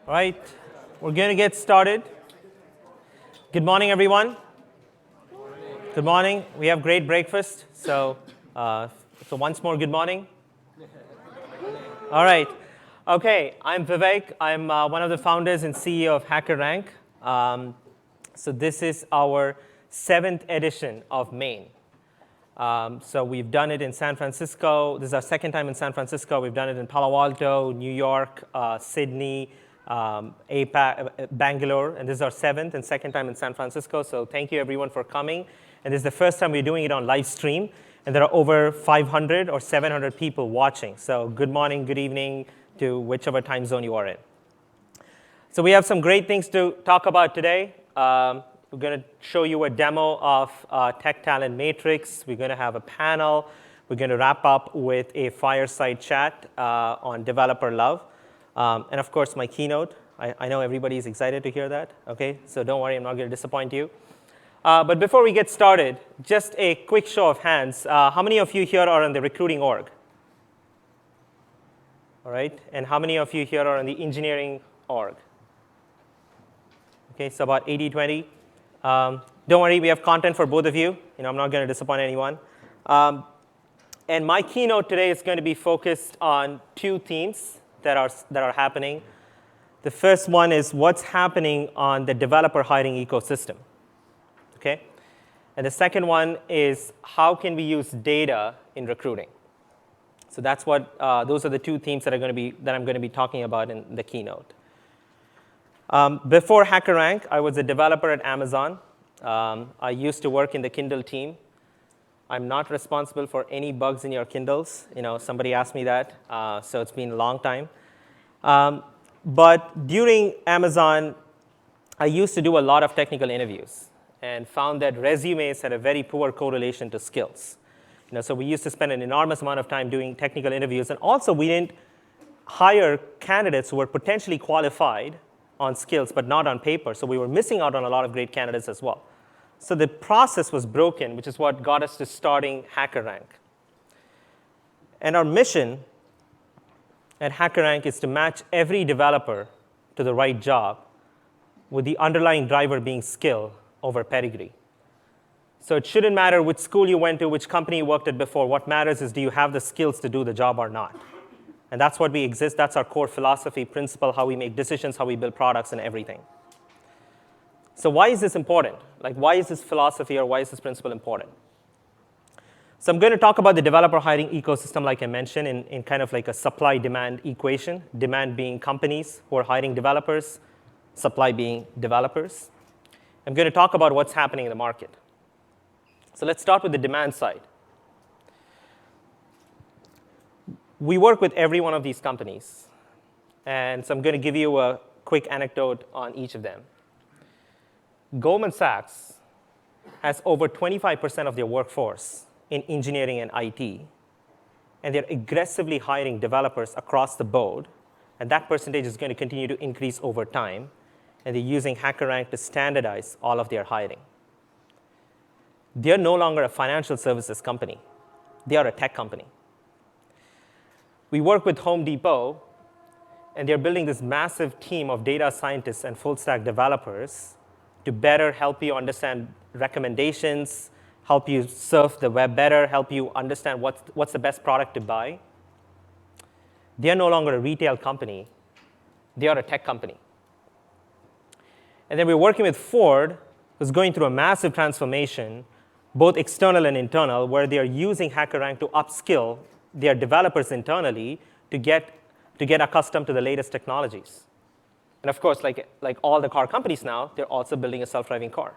All right, we're going to get started. Good morning, everyone. Good morning. We have great breakfast, so once more, good morning. All right. Okay, I'm Vivek. I'm one of the founders and CEO of HackerRank. So this is our 7th edition of Maine. So we've done it in San Francisco. This is our second time in San Francisco. We've done it in Palo Alto, New York, Sydney, APAC, Bangalore, and this is our 7th and second time in San Francisco. So thank you, everyone, for coming. And this is the first time we're doing it on live stream. And there are over 500 or 700 people watching. So good morning, good evening to whichever time zone you are in. So we have some great things to talk about today. We're going to show you a demo of Tech Talent Matrix. We're going to have a panel. We're going to wrap up with a fireside chat on developer love. And of course, my keynote. I know everybody is excited to hear that. Okay, so don't worry, I'm not going to disappoint you. But before we get started, just a quick show of hands. How many of you here are on the recruiting org? All right, and how many of you here are on the engineering org? Okay, so about 80-20. Don't worry, we have content for both of you. I'm not going to disappoint anyone. And my keynote today is going to be focused on two themes that are happening. The first one is what's happening on the developer hiring ecosystem. Okay, and the second one is how can we use data in recruiting. So that's what those are the two themes that I'm going to be talking about in the keynote. Before HackerRank, I was a developer at Amazon. I used to work in the Kindle team. I'm not responsible for any bugs in your Kindles. Somebody asked me that, so it's been a long time. But during Amazon, I used to do a lot of technical interviews and found that resumes had a very poor correlation to skills. So we used to spend an enormous amount of time doing technical interviews, and also we didn't hire candidates who were potentially qualified on skills, but not on paper. So we were missing out on a lot of great candidates as well. So the process was broken, which is what got us to starting HackerRank. And our mission at HackerRank is to match every developer to the right job with the underlying driver being skill over pedigree. So it shouldn't matter which school you went to, which company you worked at before. What matters is do you have the skills to do the job or not? And that's what we exist. That's our core philosophy, principle, how we make decisions, how we build products, and everything. So why is this important? Why is this philosophy or why is this principle important? So I'm going to talk about the developer hiring ecosystem, like I mentioned, in kind of like a supply-demand equation, demand being companies who are hiring developers, supply being developers. I'm going to talk about what's happening in the market. So let's start with the demand side. We work with every one of these companies. And so I'm going to give you a quick anecdote on each of them. Goldman Sachs has over 25% of their workforce in engineering and IT. And they're aggressively hiring developers across the board. And that percentage is going to continue to increase over time. And they're using HackerRank to standardize all of their hiring. They're no longer a financial services company. They are a tech company. We work with Home Depot, and they're building this massive team of data scientists and full-stack developers to better help you understand recommendations, help you surf the web better, help you understand what's the best product to buy. They're no longer a retail company. They are a tech company. And then we're working with Ford, who's going through a massive transformation, both external and internal, where they are using HackerRank to upskill their developers internally to get accustomed to the latest technologies. And of course, like all the car companies now, they're also building a self-driving car.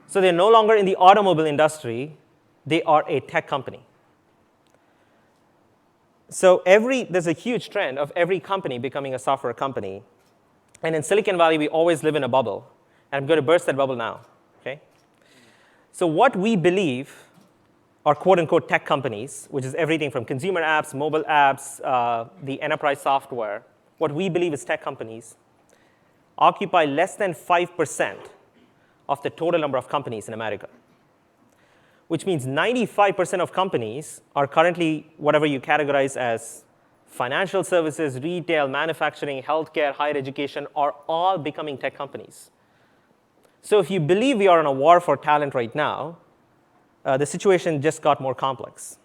So they're no longer in the automobile industry. They are a tech company. So there's a huge trend of every company becoming a software company. And in Silicon Valley, we always live in a bubble. And I'm going to burst that bubble now. Okay? So what we believe are quote-unquote tech companies, which is everything from consumer apps, mobile apps, the enterprise software, what we believe is tech companies, occupy less than 5% of the total number of companies in America, which means 95% of companies are currently whatever you categorize as Financial services, retail, manufacturing, healthcare, higher education are all becoming tech companies. So if you believe we are in a war for talent right now, the situation just got more complex.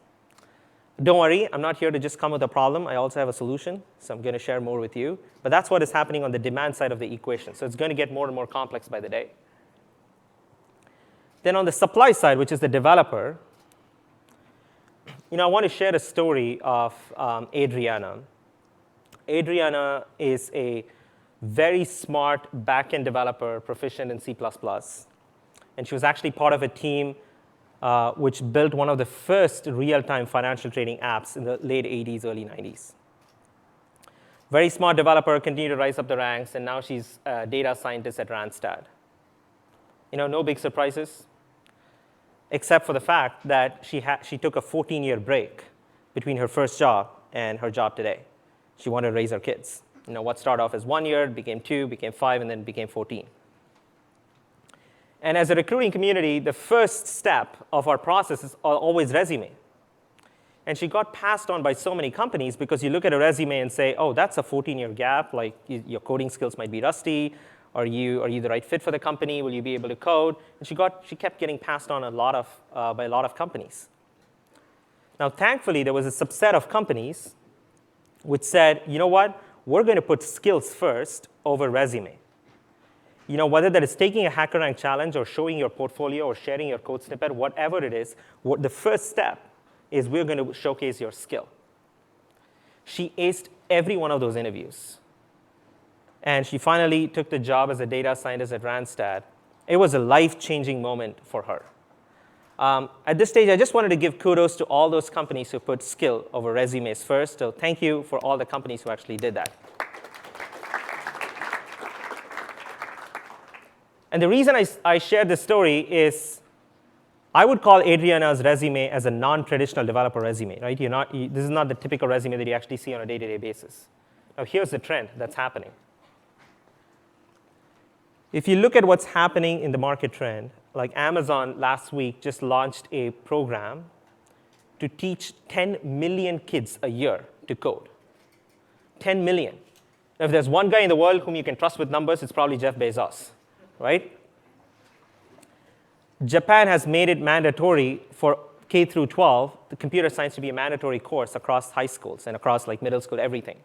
Don't worry, I'm not here to just come with a problem. I also have a solution, so I'm going to share more with you. But that's what is happening on the demand side of the equation. So it's going to get more and more complex by the day. Then on the supply side, which is the developer, I want to share a story of Adriana. Adriana is a very smart back-end developer, proficient in C++. And she was actually part of a team which built one of the first real-time financial trading apps in the late 80s, early 90s. Very smart developer, continued to rise up the ranks, and now she's a data scientist at Randstad. No big surprises, except for the fact that she took a 14-year break between her first job and her job today. She wanted to raise her kids. What started off as 1 year, became 2, became 5, and then became 14. And as a recruiting community, the first step of our process is always resume. And she got passed on by so many companies because you look at a resume and say, oh, that's a 14-year gap. Like your coding skills might be rusty. Are you the right fit for the company? Will you be able to code? And she kept getting passed on by a lot of companies. Now, thankfully, there was a subset of companies which said, you know what? We're going to put skills first over resume. Whether that is taking a HackerRank challenge or showing your portfolio or sharing your code snippet, whatever it is, the first step is we're going to showcase your skill. She aced every one of those interviews. And she finally took the job as a data scientist at Randstad. It was a life-changing moment for her. At this stage, I just wanted to give kudos to all those companies who put skill over resumes first. So thank you for all the companies who actually did that. And the reason I share this story is I would call Adriana's resume as a non-traditional developer resume. Right? This is not the typical resume that you actually see on a day-to-day basis. Now, here's the trend that's happening. If you look at what's happening in the market trend, like Amazon last week just launched a program to teach 10 million kids a year to code. 10 million. Now, if there's one guy in the world whom you can trust with numbers, it's probably Jeff Bezos. Right? Japan has made it mandatory for K through 12, the computer science to be a mandatory course across high schools and across middle school, everything.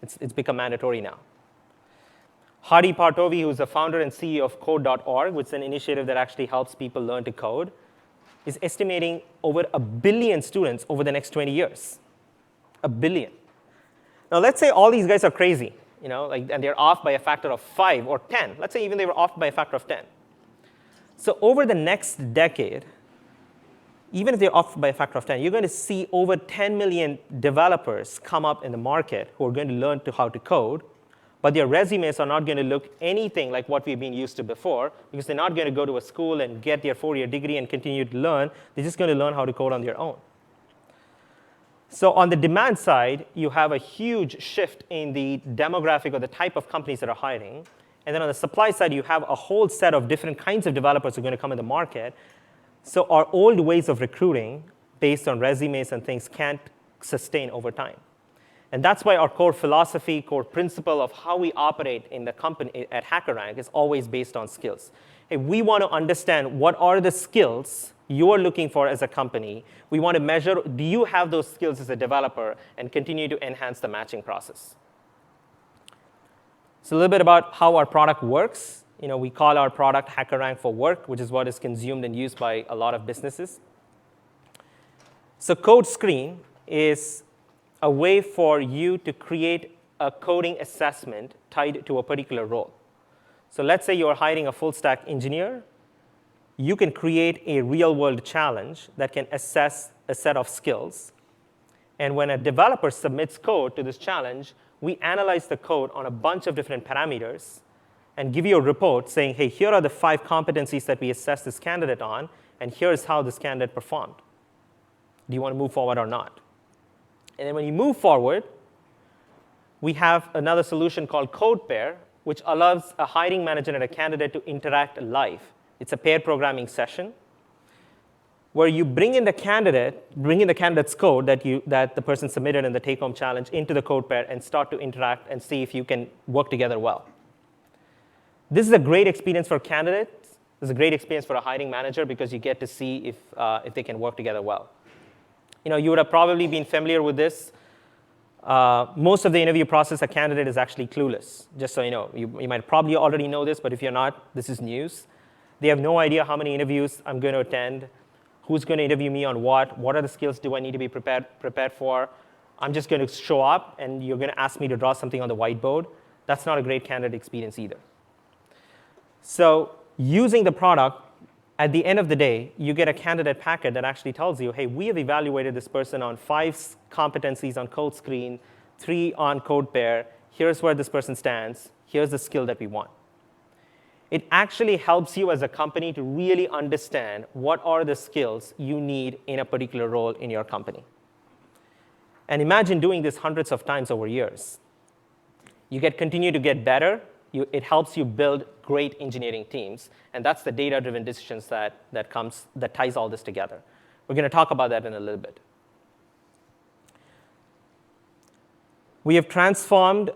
It's become mandatory now. Hadi Partovi, who's the founder and CEO of Code.org, which is an initiative that actually helps people learn to code, is estimating over 1 billion students over the next 20 years. 1 billion. Now, let's say all these guys are crazy. And they're off by a factor of 5 or 10. Let's say even they were off by a factor of 10. So over the next decade, even if they're off by a factor of 10, you're going to see over 10 million developers come up in the market who are going to learn how to code, but their resumes are not going to look anything like what we've been used to before because they're not going to go to a school and get their 4-year degree and continue to learn. They're just going to learn how to code on their own. So on the demand side, you have a huge shift in the demographic or the type of companies that are hiring. And then on the supply side, you have a whole set of different kinds of developers who are going to come in the market. So our old ways of recruiting based on resumes and things can't sustain over time. And that's why our core philosophy, core principle of how we operate in the company at HackerRank is always based on skills. Hey, we want to understand what are the skills you're looking for as a company. We want to measure, do you have those skills as a developer, and continue to enhance the matching process. So a little bit about how our product works. We call our product HackerRank for Work, which is what is consumed and used by a lot of businesses. So Code Screen is a way for you to create a coding assessment tied to a particular role. So let's say you're hiring a full-stack engineer. You can create a real-world challenge that can assess a set of skills. And when a developer submits code to this challenge, we analyze the code on a bunch of different parameters and give you a report saying, hey, here are the 5 competencies that we assessed this candidate on, and here's how this candidate performed. Do you want to move forward or not? And then when you move forward, we have another solution called Code Pair, which allows a hiring manager and a candidate to interact live. It's a pair programming session. where you bring in the candidate's code that the person submitted in the take-home challenge into the code pair and start to interact and see if you can work together well. This is a great experience for candidates. This is a great experience for a hiring manager because you get to see if they can work together well. You would have probably been familiar with this. Most of the interview process, a candidate is actually clueless, just so you know. You might probably already know this, but if you're not, this is news. They have no idea how many interviews I'm going to attend, who's going to interview me on what are the skills do I need to be prepared for. I'm just going to show up, and you're going to ask me to draw something on the whiteboard. That's not a great candidate experience either. So using the product, at the end of the day, you get a candidate packet that actually tells you, hey, we have evaluated this person on 5 competencies on code screen, 3 on code pair. Here's where this person stands. Here's the skill that we want. It actually helps you as a company to really understand what are the skills you need in a particular role in your company. And imagine doing this hundreds of times over years. You continue to get better. It helps you build great engineering teams. And that's the data-driven decisions that ties all this together. We're going to talk about that in a little bit. We have transformed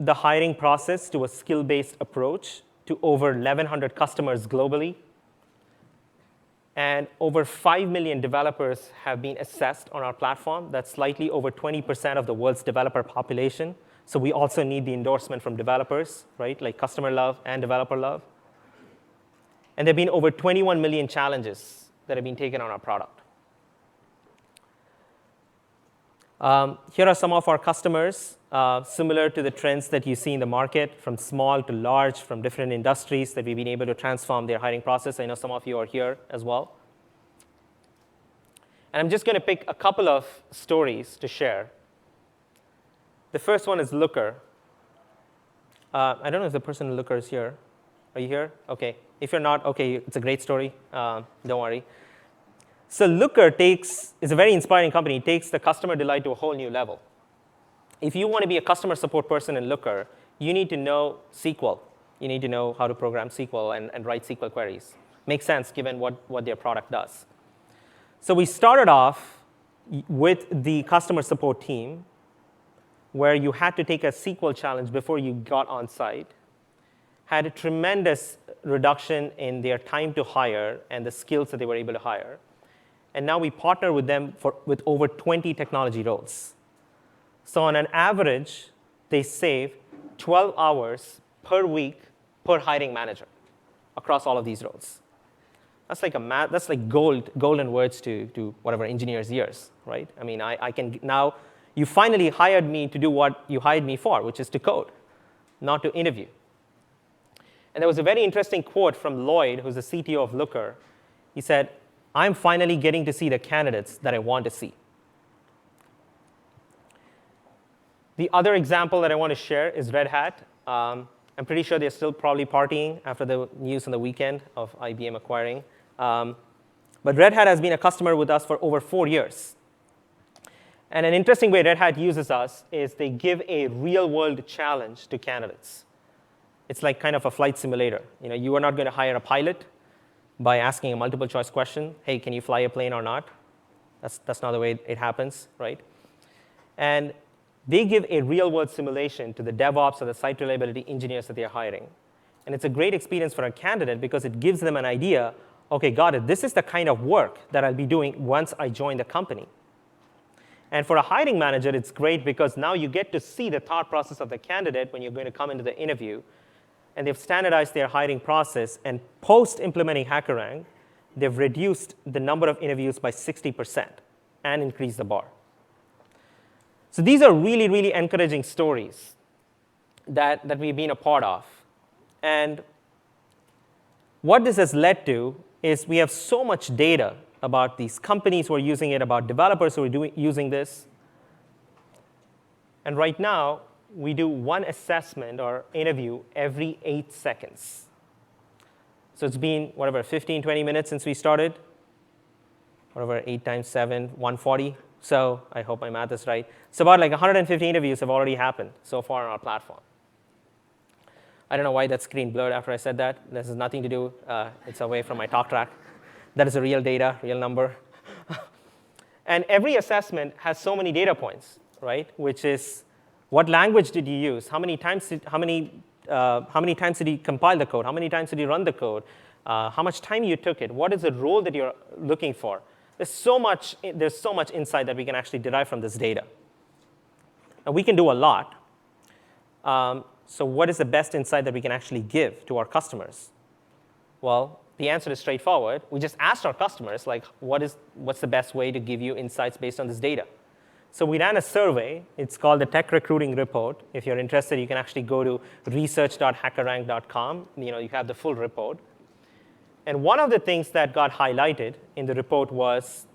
the hiring process to a skill-based approach to over 1,100 customers globally. And over 5 million developers have been assessed on our platform. That's slightly over 20% of the world's developer population. So we also need the endorsement from developers, right? Like customer love and developer love. And there have been over 21 million challenges that have been taken on our product. Here are some of our customers, similar to the trends that you see in the market, from small to large, from different industries that we've been able to transform their hiring process. I know some of you are here as well. And I'm just going to pick a couple of stories to share. The first one is Looker. I don't know if the person in Looker is here. Are you here? OK. If you're not, OK, it's a great story. Don't worry. So Looker is a very inspiring company. It takes the customer delight to a whole new level. If you want to be a customer support person in Looker, you need to know SQL. You need to know how to program SQL and write SQL queries. Makes sense given what their product does. So we started off with the customer support team, where you had to take a SQL challenge before you got on site, had a tremendous reduction in their time to hire and the skills that they were able to hire. And now we partner with them with over 20 technology roles. So on an average, they save 12 hours per week per hiring manager across all of these roles. That's like golden words to whatever engineers' ears, right? I mean, I can now. You finally hired me to do what you hired me for, which is to code, not to interview. And there was a very interesting quote from Lloyd, who's the CTO of Looker. He said, I'm finally getting to see the candidates that I want to see. The other example that I want to share is Red Hat. I'm pretty sure they're still probably partying after the news on the weekend of IBM acquiring. But Red Hat has been a customer with us for over 4 years. And an interesting way Red Hat uses us is they give a real-world challenge to candidates. It's like kind of a flight simulator. You are not going to hire a pilot by asking a multiple-choice question. Hey, can you fly a plane or not? That's not the way it happens, right? And they give a real-world simulation to the DevOps or the site reliability engineers that they're hiring. And it's a great experience for a candidate because it gives them an idea, OK, got it. This is the kind of work that I'll be doing once I join the company. And for a hiring manager, it's great because now you get to see the thought process of the candidate when you're going to come into the interview. And they've standardized their hiring process. And post-implementing HackerRank, they've reduced the number of interviews by 60% and increased the bar. So these are really, really encouraging stories that we've been a part of. And what this has led to is we have so much data about these companies who are using it, about developers who are using this. And right now, we do one assessment or interview every 8 seconds. So it's been, 15, 20 minutes since we started. 8 times 7, 140. So I hope my math is right. So about 150 interviews have already happened so far on our platform. I don't know why that screen blurred after I said that. This has nothing to do. It's away from my talk track. That is a real data, real number. And every assessment has so many data points, right? Which is, what language did you use? How many times did you compile the code? How many times did you run the code? How much time you took it? What is the role that you're looking for? There's so much insight that we can actually derive from this data. And we can do a lot. So what is the best insight that we can actually give to our customers? Well, the answer is straightforward. We just asked our customers, like, what's the best way to give you insights based on this data? So we ran a survey. It's called the Tech Recruiting Report. If you're interested, you can actually go to research.hackerrank.com. You have the full report. And one of the things that got highlighted in the report was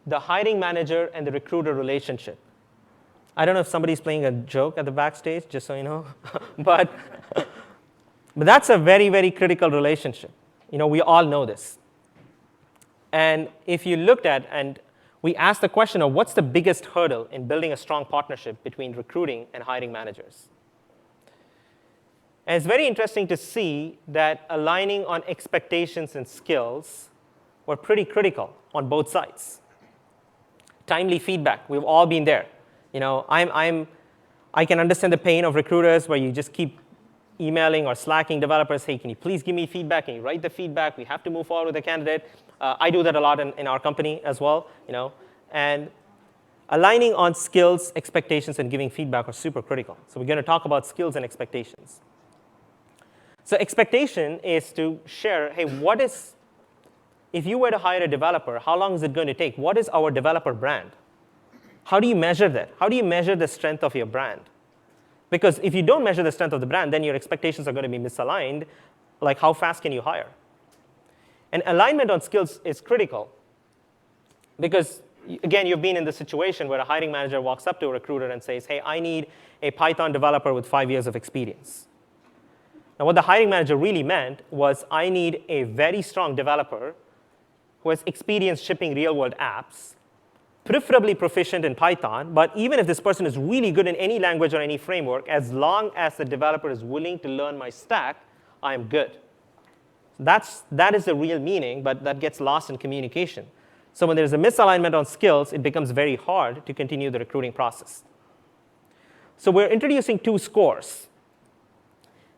the hiring manager and the recruiter relationship. I don't know if somebody's playing a joke at the backstage, just so you know. But that's a very, very critical relationship. We all know this. And if you looked at, and we asked the question of what's the biggest hurdle in building a strong partnership between recruiting and hiring managers? And it's very interesting to see that aligning on expectations and skills were pretty critical on both sides. Timely feedback, we've all been there. I can understand the pain of recruiters where you just keep emailing or slacking developers, hey, can you please give me feedback? Can you write the feedback? We have to move forward with the candidate. I do that a lot in our company as well. And aligning on skills, expectations, and giving feedback are super critical. So we're going to talk about skills and expectations. So expectation is to share, hey, if you were to hire a developer, how long is it going to take? What is our developer brand? How do you measure that? How do you measure the strength of your brand? Because if you don't measure the strength of the brand, then your expectations are going to be misaligned. Like, how fast can you hire? And alignment on skills is critical. Because, again, you've been in the situation where a hiring manager walks up to a recruiter and says, hey, I need a Python developer with 5 years of experience. Now, what the hiring manager really meant was, I need a very strong developer who has experience shipping real-world apps, preferably proficient in Python, but even if this person is really good in any language or any framework, as long as the developer is willing to learn my stack, I am good. That is the real meaning, but that gets lost in communication. So when there's a misalignment on skills, it becomes very hard to continue the recruiting process. So we're introducing 2 scores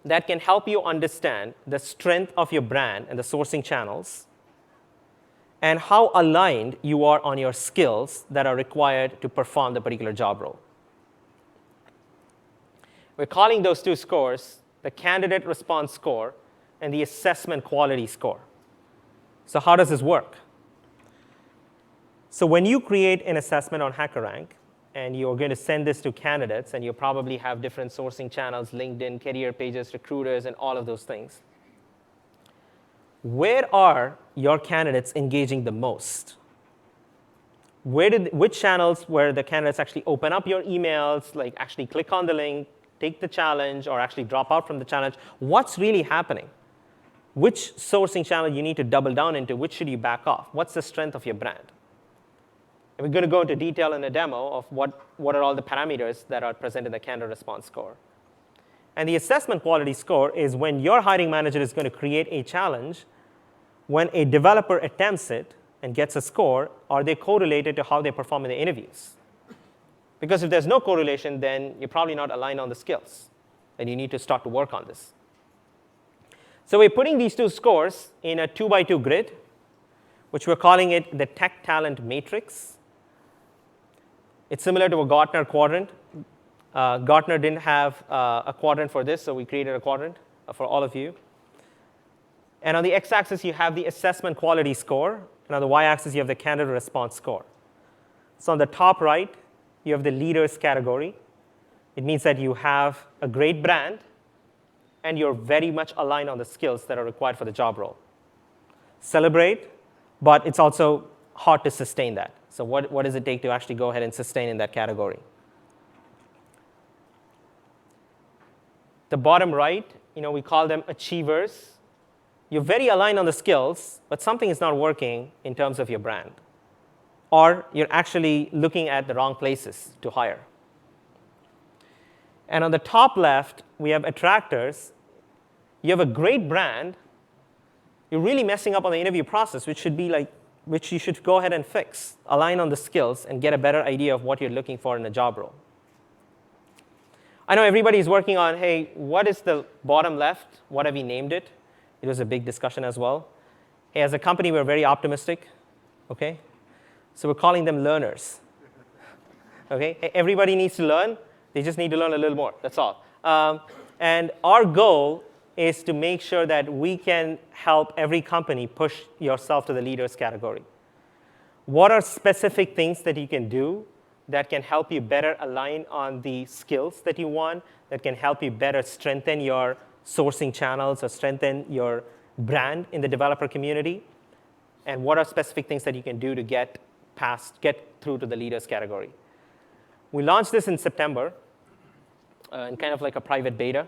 that can help you understand the strength of your brand and the sourcing channels, and how aligned you are on your skills that are required to perform the particular job role. We're calling those 2 scores the candidate response score and the assessment quality score. So how does this work? So when you create an assessment on HackerRank, and you're going to send this to candidates, and you probably have different sourcing channels, LinkedIn, career pages, recruiters, and all of those things, where are your candidates engaging the most? Which channels where the candidates actually open up your emails, like actually click on the link, take the challenge, or actually drop out from the challenge? What's really happening? Which sourcing channel you need to double down into? Which should you back off? What's the strength of your brand? And we're going to go into detail in a demo of what are all the parameters that are present in the candidate response score. And the assessment quality score is when your hiring manager is going to create a challenge, when a developer attempts it and gets a score, are they correlated to how they perform in the interviews? Because if there's no correlation, then you're probably not aligned on the skills, and you need to start to work on this. So we're putting these 2 scores in a 2x2 grid, which we're calling it the Tech Talent Matrix. It's similar to a Gartner quadrant. Gartner didn't have a quadrant for this, so we created a quadrant for all of you. And on the x-axis, you have the assessment quality score. And on the y-axis, you have the candidate response score. So on the top right, you have the leaders category. It means that you have a great brand, and you're very much aligned on the skills that are required for the job role. Celebrate, but it's also hard to sustain that. So what does it take to actually go ahead and sustain in that category? The bottom right, we call them achievers. You're very aligned on the skills, but something is not working in terms of your brand. Or you're actually looking at the wrong places to hire. And on the top left, we have attractors. You have a great brand, you're really messing up on the interview process, which you should go ahead and fix, align on the skills, and get a better idea of what you're looking for in a job role. I know everybody's working on, hey, what is the bottom left? What have we named it? It was a big discussion as well. Hey, as a company, we're very optimistic, okay? So we're calling them learners, okay? Hey, everybody needs to learn. They just need to learn a little more, that's all. And our goal is to make sure that we can help every company push yourself to the leaders category. What are specific things that you can do that can help you better align on the skills that you want, that can help you better strengthen your sourcing channels or strengthen your brand in the developer community? And what are specific things that you can do to get through to the leaders category? We launched this in September in kind of like a private beta.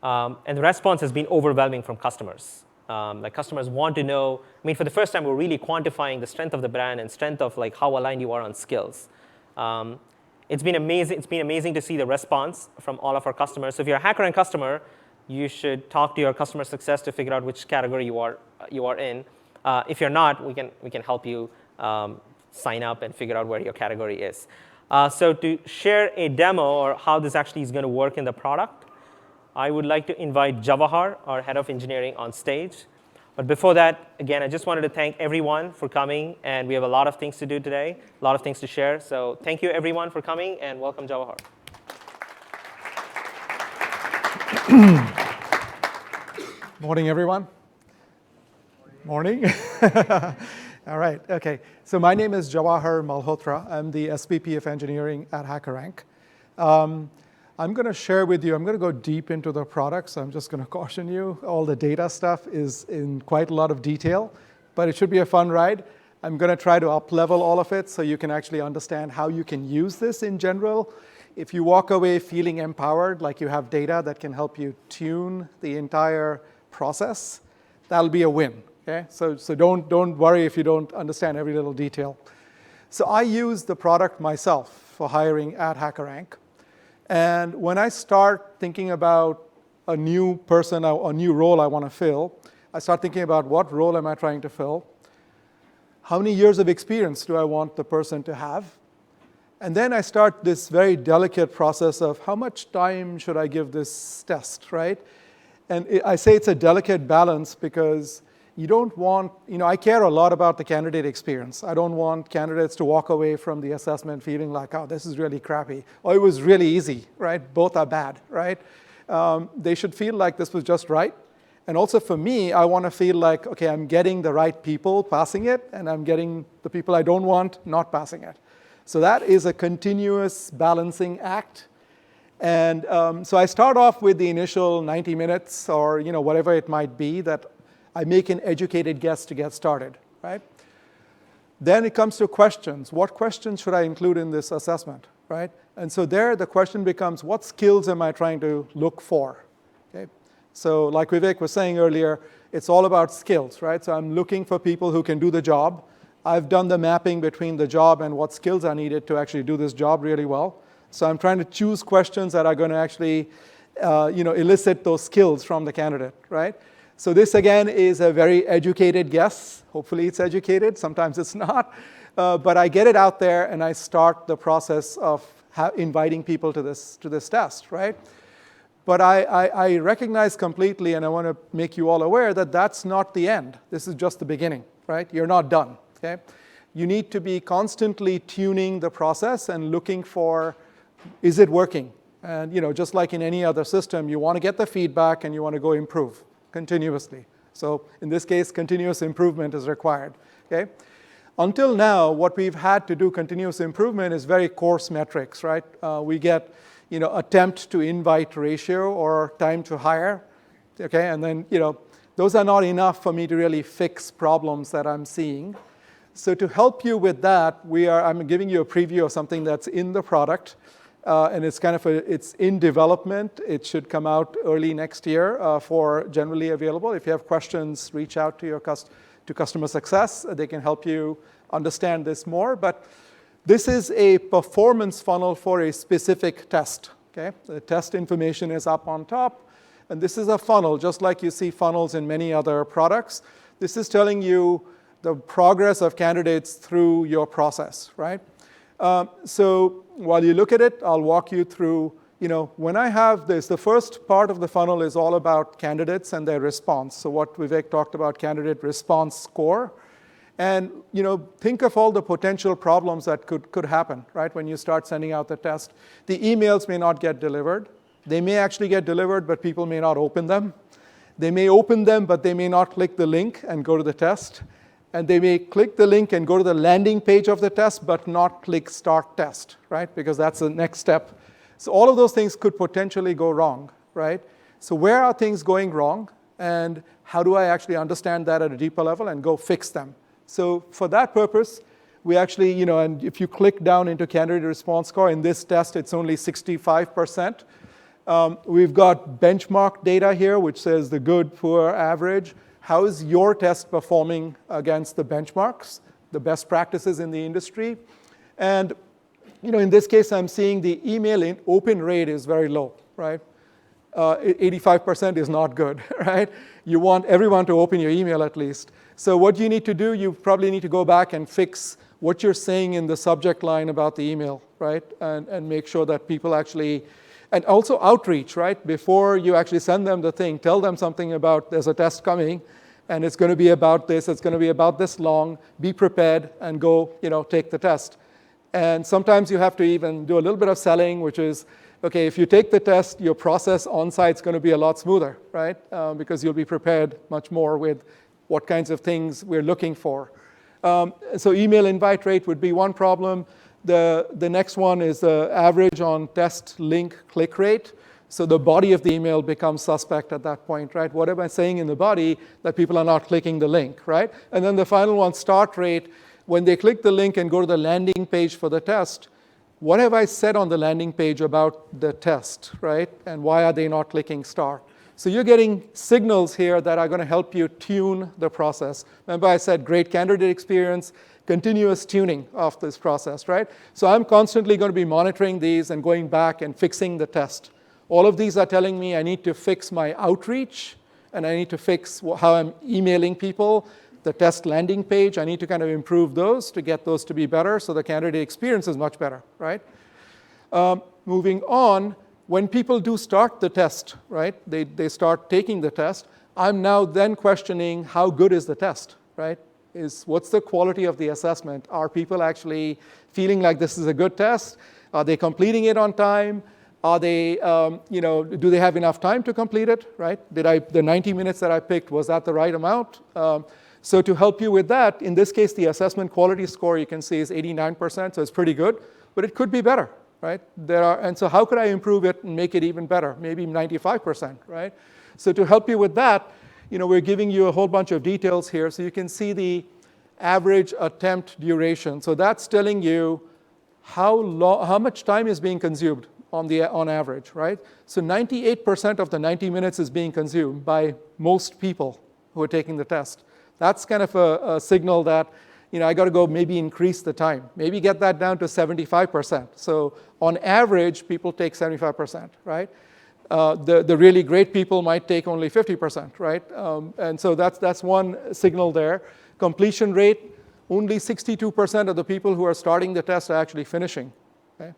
And the response has been overwhelming from customers. Like customers want to know, I mean, for the first time, we're really quantifying the strength of the brand and strength of like how aligned you are on skills. It's been amazing. It's been amazing to see the response from all of our customers. So if you're a HackerRank customer, you should talk to your customer success to figure out which category you are in. If you're not, we can help you sign up and figure out where your category is. So to share a demo or how this actually is going to work in the product, I would like to invite Jawahar, our head of engineering, on stage. But before that, again, I just wanted to thank everyone for coming. And we have a lot of things to do today, a lot of things to share. So thank you, everyone, for coming. And welcome, Jawahar. Morning, everyone. Morning. All right. OK. So my name is Jawahar Malhotra. I'm the SVP of Engineering at HackerRank. I'm going to share with you, I'm going to go deep into the product, so I'm just going to caution you. All the data stuff is in quite a lot of detail, but it should be a fun ride. I'm going to try to up-level all of it so you can actually understand how you can use this in general. If you walk away feeling empowered, like you have data that can help you tune the entire process, that'll be a win. Okay? So don't worry if you don't understand every little detail. So I use the product myself for hiring at HackerRank. And when I start thinking about a new person, a new role I want to fill, I start thinking about what role am I trying to fill? How many years of experience do I want the person to have? And then I start this very delicate process of how much time should I give this test, right? And I say it's a delicate balance because you don't want, I care a lot about the candidate experience. I don't want candidates to walk away from the assessment feeling like, oh, this is really crappy, or it was really easy, right? Both are bad, right? They should feel like this was just right. And also for me, I want to feel like, OK, I'm getting the right people passing it, and I'm getting the people I don't want not passing it. So that is a continuous balancing act. And so I start off with the initial 90 minutes or whatever it might be that I make an educated guess to get started, right? Then it comes to questions. What questions should I include in this assessment, right? And so there, the question becomes, what skills am I trying to look for? Okay? So like Vivek was saying earlier, it's all about skills, right? So I'm looking for people who can do the job. I've done the mapping between the job and what skills are needed to actually do this job really well. So I'm trying to choose questions that are going to actually elicit those skills from the candidate, right? So this, again, is a very educated guess. Hopefully it's educated. Sometimes it's not. But I get it out there, and I start the process of inviting people to this test, right? But I recognize completely, and I want to make you all aware, that that's not the end. This is just the beginning, right? You're not done, okay? You need to be constantly tuning the process and looking for, is it working? And just like in any other system, you want to get the feedback, and you want to go improve continuously. So in this case, continuous improvement is required. Okay? Until now, what we've had to do continuous improvement is very coarse metrics, right? We get attempt to invite ratio or time to hire. Okay? And then those are not enough for me to really fix problems that I'm seeing. So to help you with that, I'm giving you a preview of something that's in the product. And it's it's in development. It should come out early next year for generally available. If you have questions, reach out to your customer success. They can help you understand this more. But this is a performance funnel for a specific test. Okay? The test information is up on top. And this is a funnel, just like you see funnels in many other products. This is telling you the progress of candidates through your process, right? So while you look at it, I'll walk you through, when I have this, the first part of the funnel is all about candidates and their response. So what Vivek talked about, candidate response score. And think of all the potential problems that could happen, right, when you start sending out the test. The emails may not get delivered. They may actually get delivered, but people may not open them. They may open them, but they may not click the link and go to the test. And they may click the link and go to the landing page of the test, but not click Start Test, right? Because that's the next step. So all of those things could potentially go wrong, right? So where are things going wrong? And how do I actually understand that at a deeper level and go fix them? So for that purpose, we actually, and if you click down into candidate response score, in this test, it's only 65%. We've got benchmark data here, which says the good, poor, average. How is your test performing against the benchmarks, the best practices in the industry? And in this case, I'm seeing the email open rate is very low, right? 85% is not good, right? You want everyone to open your email at least. So what you need to do, you probably need to go back and fix what you're saying in the subject line about the email, right? And make sure that people actually, and also outreach, right? Before you actually send them the thing, tell them something about there's a test coming, and it's going to be about this, it's going to be about this long, be prepared, and go, take the test. And sometimes you have to even do a little bit of selling, which is, okay, if you take the test, your process on-site is going to be a lot smoother, right? Because you'll be prepared much more with what kinds of things we're looking for. So email invite rate would be one problem. The next one is the average on test link click rate. So the body of the email becomes suspect at that point, right? What am I saying in the body that people are not clicking the link, right? And then the final one, start rate. When they click the link and go to the landing page for the test, what have I said on the landing page about the test, right? And why are they not clicking start? So you're getting signals here that are going to help you tune the process. Remember I said great candidate experience, continuous tuning of this process, right? So I'm constantly going to be monitoring these and going back and fixing the test. All of these are telling me I need to fix my outreach, and I need to fix how I'm emailing people. The test landing page, I need to kind of improve those to get those to be better so the candidate experience is much better, right? Moving on, when people do start the test, right, they start taking the test, I'm now then questioning how good is the test, right? What's the quality of the assessment? Are people actually feeling like this is a good test? Are they completing it on time? Are they, do they have enough time to complete it, right? The 90 minutes that I picked, was that the right amount? So to help you with that, in this case, the assessment quality score you can see is 89%, so it's pretty good, but it could be better, right? And so how could I improve it and make it even better? Maybe 95%, right? So to help you with that, we're giving you a whole bunch of details here, so you can see the average attempt duration. So that's telling you how much time is being consumed on average, right? So 98% of the 90 minutes is being consumed by most people who are taking the test. That's kind of a signal that, I got to go maybe increase the time, maybe get that down to 75%. So on average, people take 75%, right? The really great people might take only 50%, right? And so that's one signal there. Completion rate, only 62% of the people who are starting the test are actually finishing. Okay?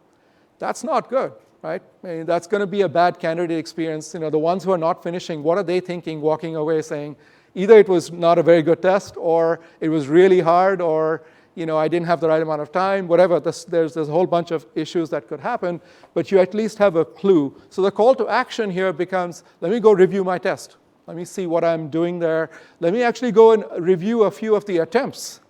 That's not good, right? That's going to be a bad candidate experience. The ones who are not finishing, what are they thinking walking away saying, either it was not a very good test, or it was really hard, or I didn't have the right amount of time, whatever. There's a whole bunch of issues that could happen, but you at least have a clue. So the call to action here becomes, let me go review my test. Let me see what I'm doing there. Let me actually go and review a few of the attempts.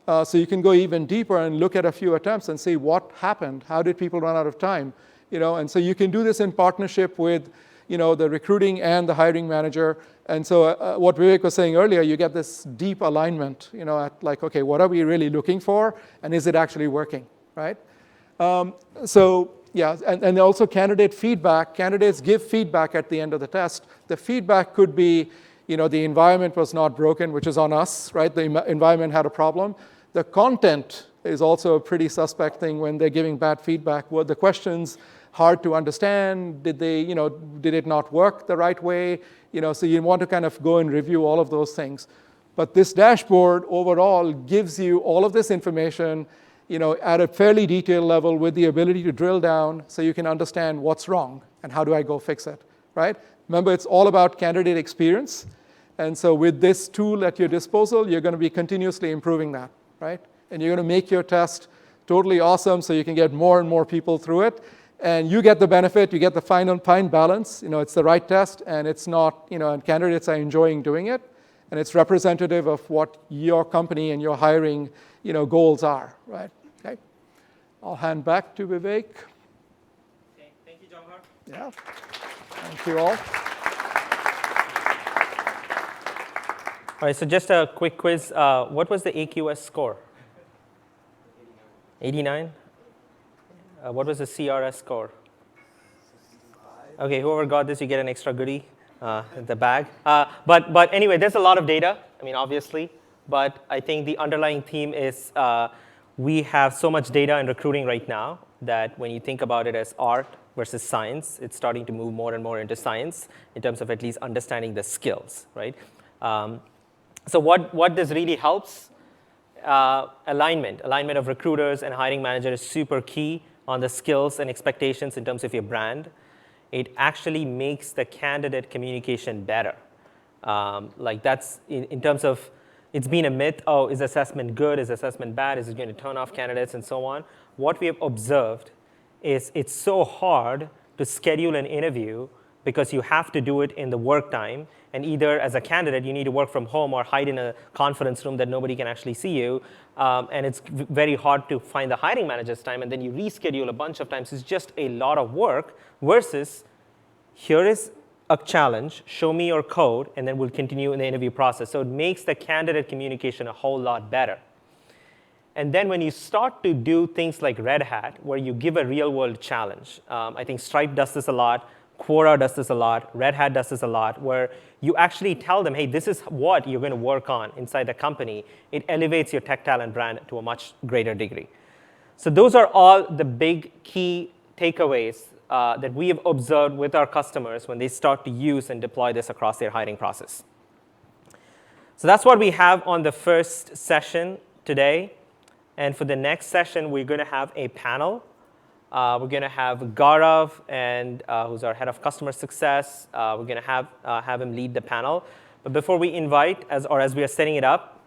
So you can go even deeper and look at a few attempts and see what happened. How did people run out of time? And so you can do this in partnership with the recruiting and the hiring manager. And so what Vivek was saying earlier, you get this deep alignment, at like, okay, what are we really looking for? And is it actually working, right? So yeah, and also candidate feedback. Candidates give feedback at the end of the test. The feedback could be, the environment was not broken, which is on us, right? The environment had a problem. The content is also a pretty suspect thing when they're giving bad feedback. What the questions, hard to understand? Did it not work the right way? So you want to kind of go and review all of those things. But this dashboard overall gives you all of this information, at a fairly detailed level with the ability to drill down so you can understand what's wrong and how do I go fix it, right? Remember, it's all about candidate experience. And so with this tool at your disposal, you're going to be continuously improving that, right? And you're going to make your test totally awesome so you can get more and more people through it. And you get the benefit, you get the fine balance. It's the right test, and it's not, and candidates are enjoying doing it. And it's representative of what your company and your hiring, goals are, right? Okay. I'll hand back to Vivek. Okay. Thank you, Jawahar. Yeah. Thank you all. All right, so just a quick quiz. What was the AQS score? 89? What was the CRS score? Okay, whoever got this, you get an extra goodie in the bag. But anyway, there's a lot of data, obviously. But I think the underlying theme is we have so much data in recruiting right now that when you think about it as art versus science, it's starting to move more and more into science in terms of at least understanding the skills, right? So what this really helps, alignment of recruiters and hiring managers is super key on the skills and expectations in terms of your brand. It actually makes the candidate communication better. Like that's in terms of, it's been a myth, oh, is assessment good, is assessment bad, is it going to turn off candidates and so on. What we have observed is it's so hard to schedule an interview because you have to do it in the work time. And either as a candidate, you need to work from home or hide in a conference room that nobody can actually see you. And it's very hard to find the hiring manager's time. And then you reschedule a bunch of times. It's just a lot of work versus here is a challenge, show me your code, and then we'll continue in the interview process. So it makes the candidate communication a whole lot better. And then when you start to do things like Red Hat, where you give a real-world challenge, I think Stripe does this a lot, Quora does this a lot, Red Hat does this a lot, where you actually tell them, hey, this is what you're going to work on inside the company. It elevates your tech talent brand to a much greater degree. So those are all the big key takeaways that we have observed with our customers when they start to use and deploy this across their hiring process. So that's what we have on the first session today. And for the next session, we're going to have a panel. We're going to have Gaurav, and who's our head of customer success. We're going to have him lead the panel. But before we invite, as we are setting it up,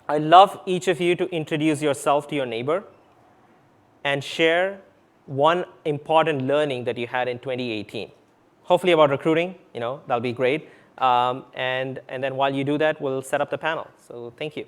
I'd love each of you to introduce yourself to your neighbor and share one important learning that you had in 2018. Hopefully about recruiting, that'll be great. And then while you do that, we'll set up the panel. So thank you.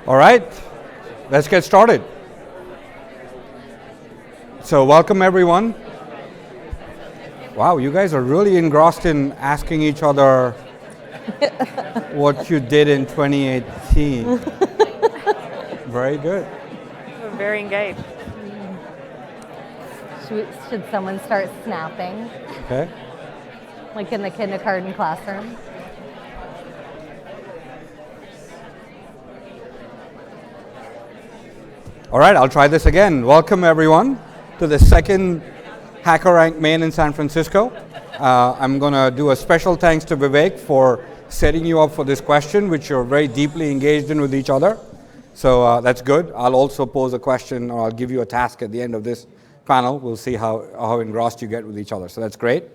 All right, let's get started. So welcome everyone. Wow, you guys are really engrossed in asking each other what you did in 2018. Very good. We're very engaged. Should someone start snapping? Okay. Like in the kindergarten classroom? All right, I'll try this again. Welcome, everyone, to the second HackerRank main in San Francisco. I'm going to do a special thanks to Vivek for setting you up for this question, which you're very deeply engaged in with each other. So that's good. I'll also pose a question, or I'll give you a task at the end of this panel. We'll see how engrossed you get with each other. So that's great.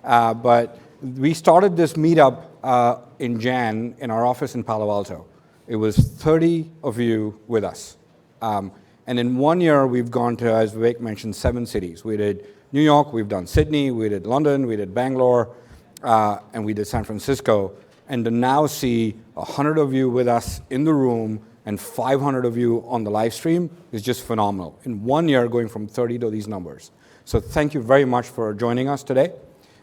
But we started this meetup in Jan in our office in Palo Alto. It was 30 of you with us. And in 1 year, we've gone to, as Vivek mentioned, 7 cities. We did New York, we've done Sydney, we did London, we did Bangalore, and we did San Francisco. And to now see 100 of you with us in the room and 500 of you on the live stream is just phenomenal. In 1 year, going from 30 to these numbers. So thank you very much for joining us today.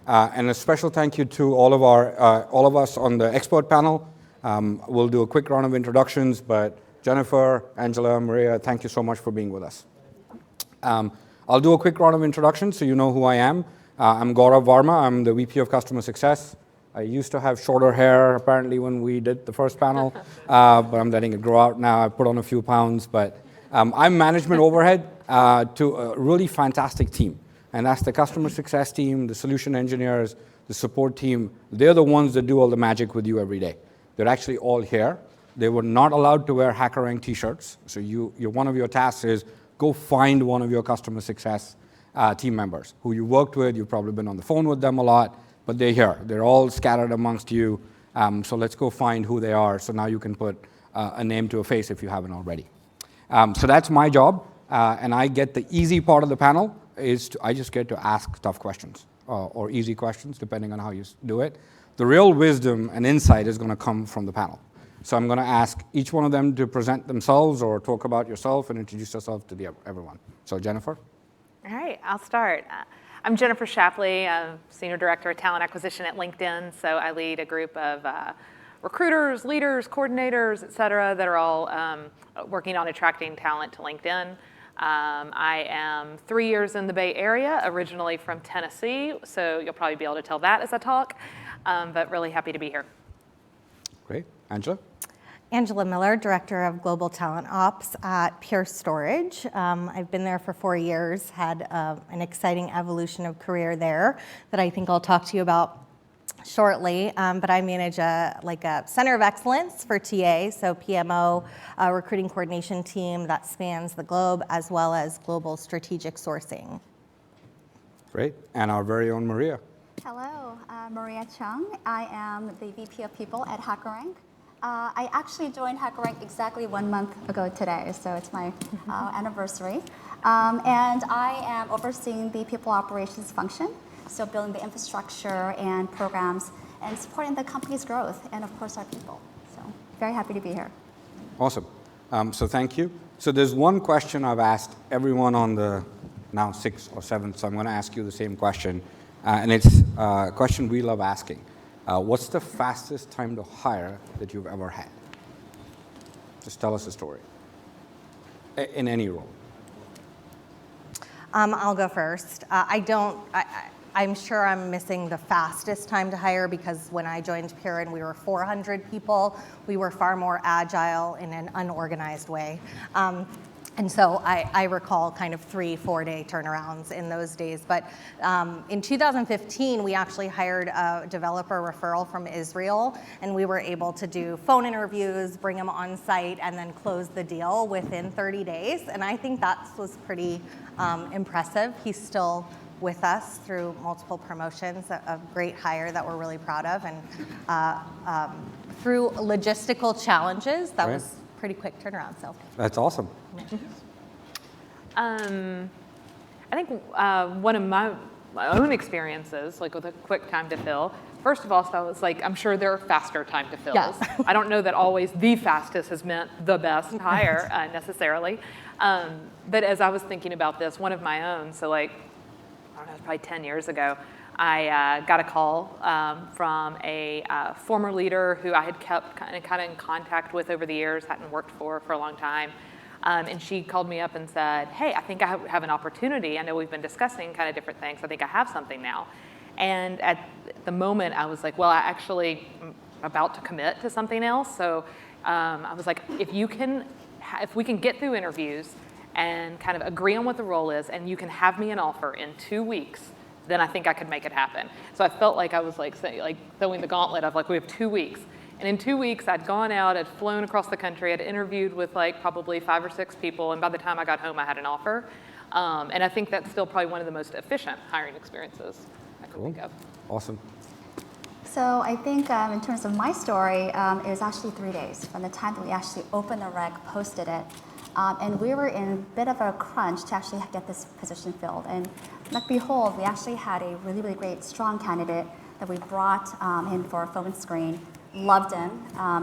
And a special thank you to all of us on the expert panel. We'll do a quick round of introductions, but Jennifer, Angela, Maria, thank you so much for being with us. I'll do a quick round of introductions so you know who I am. I'm Gaurav Varma. I'm the VP of Customer Success. I used to have shorter hair, apparently, when we did the first panel, but I'm letting it grow out now. I put on a few pounds, but I'm management overhead to a really fantastic team. And that's the customer success team, the solution engineers, the support team. They're the ones that do all the magic with you every day. They're actually all here. They were not allowed to wear HackerRank t-shirts. So one of your tasks is go find one of your customer success team members who you worked with. You've probably been on the phone with them a lot, but they're here. They're all scattered amongst you. So let's go find who they are. So now you can put a name to a face if you haven't already. So that's my job. And I get the easy part of the panel I just get to ask tough questions or easy questions, depending on how you do it. The real wisdom and insight is going to come from the panel. So I'm going to ask each one of them to present themselves or talk about yourself and introduce yourself to everyone. So Jennifer? All right, I'll start. I'm Jennifer Shapley, I'm Senior Director of Talent Acquisition at LinkedIn. So I lead a group of recruiters, leaders, coordinators, et cetera, that are all working on attracting talent to LinkedIn. I am 3 years in the Bay Area, originally from Tennessee, so you'll probably be able to tell that as I talk, but really happy to be here. Great. Angela? Angela Miller, Director of Global Talent Ops at Pier Storage. I've been there for 4 years, had an exciting evolution of career there that I think I'll talk to you about shortly, but I manage a center of excellence for TA, so PMO, recruiting coordination team that spans the globe, as well as global strategic sourcing. Great. And our very own Maria. Hello, Maria Chung. I am the VP of People at HackerRank. I actually joined HackerRank exactly 1 month ago today, so it's my anniversary. And I am overseeing the people operations function, so building the infrastructure and programs and supporting the company's growth and, of course, our people. So very happy to be here. Awesome. So thank you. So there's one question I've asked everyone on the now 6th or 7th, so I'm going to ask you the same question. And it's a question we love asking. What's the fastest time to hire that you've ever had? Just tell us a story. In any role. I'll go first. I'm sure I'm missing the fastest time to hire because when I joined Pier and we were 400 people, we were far more agile in an unorganized way. And so I recall kind of 3-4 day turnarounds in those days. But in 2015, we actually hired a developer referral from Israel, and we were able to do phone interviews, bring him on site, and then close the deal within 30 days. And I think that was pretty impressive. He's still with us through multiple promotions, a great hire that we're really proud of. And through logistical challenges, that was pretty quick turnaround. So that's awesome. I think one of my own experiences, like with a quick time to fill, first of all, so I was like, I'm sure there are faster time to fills. Yes. I don't know that always the fastest has meant the best hire necessarily. But as I was thinking about this, one of my own, so like, I don't know, probably 10 years ago, I got a call from a former leader who I had kept kind of in contact with over the years, hadn't worked for a long time. And she called me up and said, hey, I think I have an opportunity. I know we've been discussing kind of different things. I think I have something now. And at the moment, I was like, well, I actually am about to commit to something else. So I was like, if we can get through interviews and kind of agree on what the role is, and you can have me an offer in 2 weeks, then I think I could make it happen. So I felt like I was like throwing the gauntlet of like, we have 2 weeks. And in 2 weeks, I'd gone out, I'd flown across the country, I'd interviewed with like probably 5 or 6 people, and by the time I got home, I had an offer. And I think that's still probably one of the most efficient hiring experiences I can think of. Awesome. So I think in terms of my story, it was actually 3 days from the time that we actually opened the rec, posted it. And we were in a bit of a crunch to actually get this position filled. And like behold, we actually had a really, really great, strong candidate that we brought in for a phone screen, loved him,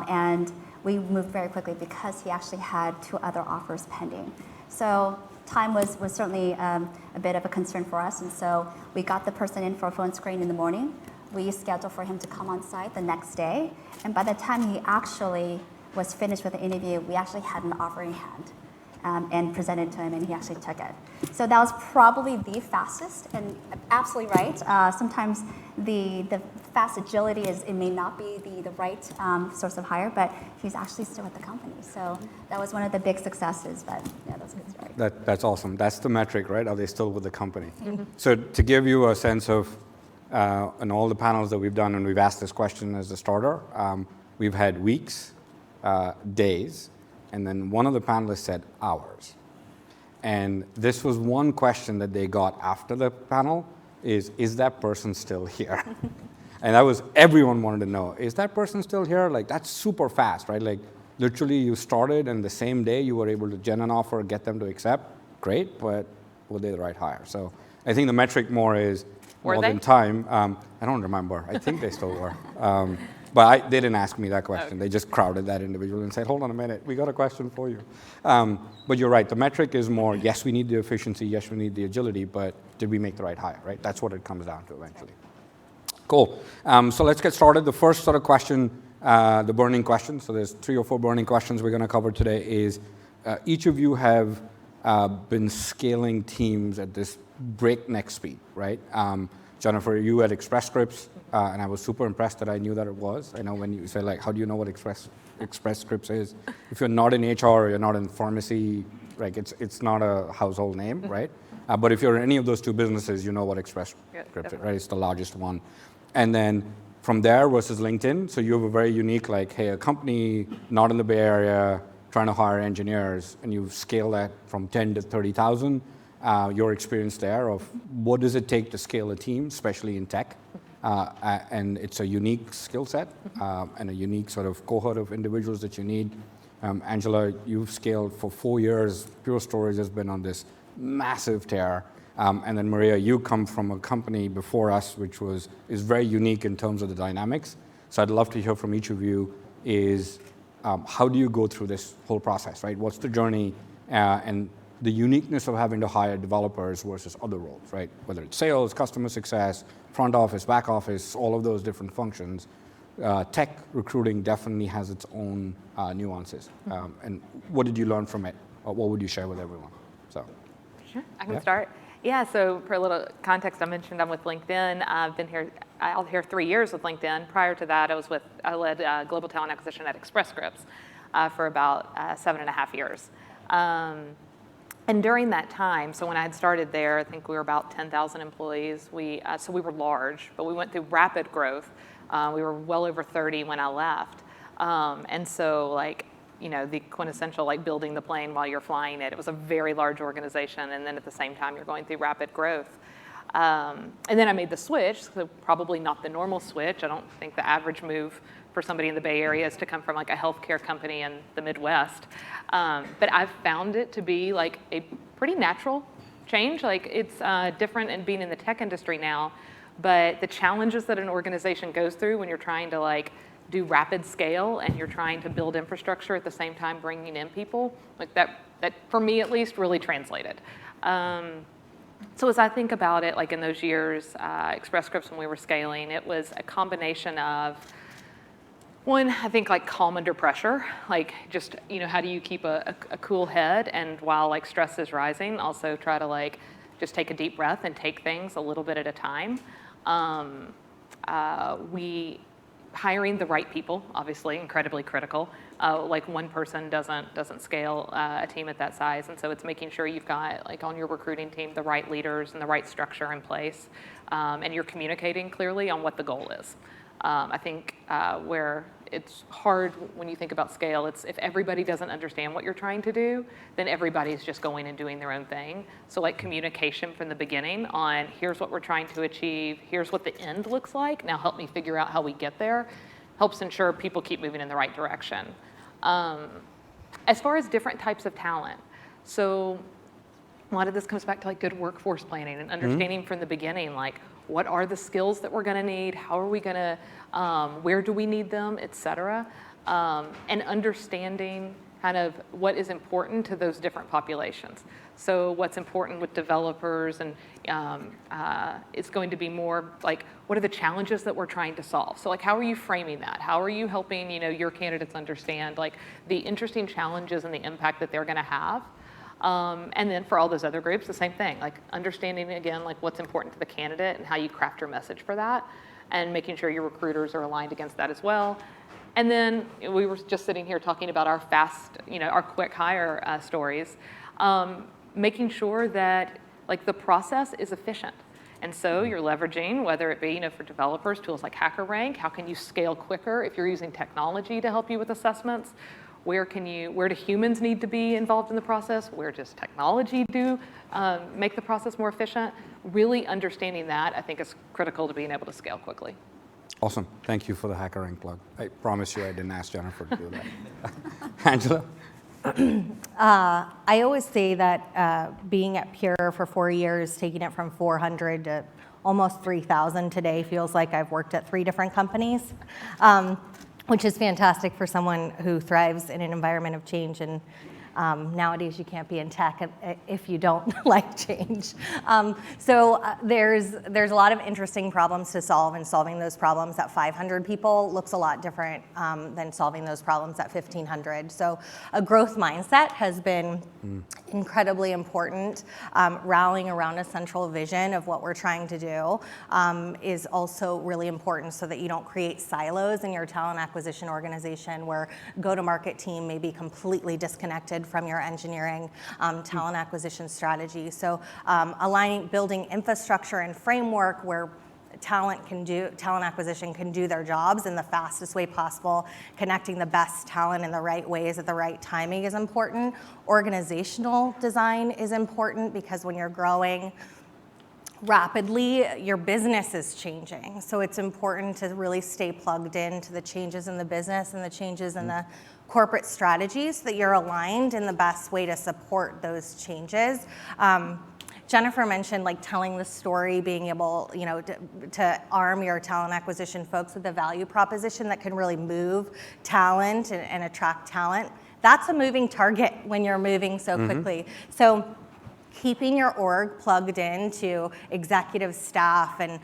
and we moved very quickly because he actually had 2 other offers pending. So time was certainly a bit of a concern for us, and so we got the person in for a phone screen in the morning. We scheduled for him to come on site the next day, and by the time he actually was finished with the interview, we actually had an offer in hand and presented to him, and he actually took it. So that was probably the fastest, and absolutely right. Sometimes the fast agility it may not be the right source of hire, but he's actually still at the company. So that was one of the big successes, but yeah, that's a good story. That's awesome. That's the metric, right? Are they still with the company? So to give you a sense of, in all the panels that we've done, and we've asked this question as a starter, we've had weeks, days, and then one of the panelists said hours. And this was one question that they got after the panel is that person still here? And that was, everyone wanted to know, is that person still here? Like, that's super fast, right? Like, literally you started and the same day you were able to gen an offer, get them to accept, great, but were they the right hire? So I think the metric more is more than time. I don't remember. I think they still were. But they didn't ask me that question. Okay. They just crowded that individual and said, hold on a minute, we got a question for you. But you're right, the metric is more, yes, we need the efficiency, yes, we need the agility, but did we make the right hire, right? That's what it comes down to eventually. Cool. So let's get started. The first sort of question, the burning question, so there's 3 or 4 burning questions we're going to cover today is, each of you have been scaling teams at this breakneck speed, right? Jennifer, you at Express Scripts, and I was super impressed that I knew that it was. I know when you say, like, how do you know what Express Scripts is? If you're not in HR or you're not in pharmacy, like, it's not a household name, right? But if you're in any of those 2 businesses, you know what Express Scripts is, right? It's the largest one. And then from there versus LinkedIn, so you have a very unique, like, hey, a company not in the Bay Area trying to hire engineers, and you scale that from 10 to 30,000. Your experience there of what does it take to scale a team, especially in tech, and it's a unique skill set and a unique sort of cohort of individuals that you need. Angela, you've scaled for 4 years. Pure Storage has been on this massive tear. And then Maria, you come from a company before us, which is very unique in terms of the dynamics. So I'd love to hear from each of you is how do you go through this whole process, right? What's the journey and the uniqueness of having to hire developers versus other roles, right? Whether it's sales, customer success, front office, back office, all of those different functions. Tech recruiting definitely has its own nuances. And what did you learn from it? Or what would you share with everyone? So, sure, I can start. Yeah, so for a little context, I mentioned I'm with LinkedIn. I've been here, I'll here 3 years with LinkedIn. Prior to that, I led global talent acquisition at Express Scripts for about 7.5 years. And during that time, so when I had started there, I think we were about 10,000 employees. So we were large, but we went through rapid growth. We were well over 30 when I left. And so, like, you know, the quintessential, like, building the plane while you're flying it. It was a very large organization, and then at the same time, you're going through rapid growth. And then I made the switch, so probably not the normal switch. I don't think the average move for somebody in the Bay Area is to come from, like, a healthcare company in the Midwest. But I've found it to be, like, a pretty natural change. Like, it's different in being in the tech industry now, but the challenges that an organization goes through when you're trying to, like, do rapid scale and you're trying to build infrastructure at the same time bringing in people, like that for me at least really translated. So as I think about it, like in those years, Express Scripts when we were scaling, it was a combination of, one, I think, like, calm under pressure, like, just, you know, how do you keep a cool head, and while, like, stress is rising, also try to, like, just take a deep breath and take things a little bit at a time. We hiring the right people, obviously, incredibly critical. Like one person doesn't scale a team at that size, and so it's making sure you've got, like on your recruiting team, the right leaders and the right structure in place, and you're communicating clearly on what the goal is. I think where it's hard when you think about scale, it's if everybody doesn't understand what you're trying to do, then everybody's just going and doing their own thing. So like communication from the beginning on here's what we're trying to achieve, here's what the end looks like, now help me figure out how we get there, helps ensure people keep moving in the right direction. As far as different types of talent, so a lot of this comes back to like good workforce planning and understanding from the beginning, like what are the skills that we're going to need, how are we going to, where do we need them, et cetera, and understanding kind of what is important to those different populations. So what's important with developers and it's going to be more like, what are the challenges that we're trying to solve? So like, how are you framing that? How are you helping, your candidates understand like the interesting challenges and the impact that they're going to have? And then for all those other groups, the same thing, like understanding again, like what's important to the candidate and how you craft your message for that and making sure your recruiters are aligned against that as well. And then we were just sitting here talking about our fast, our quick hire stories, making sure that like the process is efficient. And so you're leveraging, whether it be, for developers, tools like HackerRank, how can you scale quicker if you're using technology to help you with assessments? Where do humans need to be involved in the process? Where does technology make the process more efficient? Really understanding that, I think, is critical to being able to scale quickly. Awesome. Thank you for the HackerRank plug. I promise you I didn't ask Jennifer to do that. Angela? I always say that being at Pier for 4 years, taking it from 400 to almost 3,000 today feels like I've worked at 3 different companies. Which is fantastic for someone who thrives in an environment of change. And nowadays you can't be in tech if you don't like change. So there's a lot of interesting problems to solve, and solving those problems at 500 people looks a lot different than solving those problems at 1,500. So a growth mindset has been incredibly important. Rallying around a central vision of what we're trying to do is also really important so that you don't create silos in your talent acquisition organization where go-to-market team may be completely disconnected from your engineering talent acquisition strategy. So building infrastructure and framework where talent acquisition can do their jobs in the fastest way possible, connecting the best talent in the right ways at the right timing is important. Organizational design is important because when you're growing rapidly, your business is changing. So it's important to really stay plugged in to the changes in the business and the changes in the corporate strategies so that you're aligned in the best way to support those changes. Jennifer mentioned like telling the story, being able, to arm your talent acquisition folks with a value proposition that can really move talent and attract talent. That's a moving target when you're moving so quickly. So keeping your org plugged into executive staff and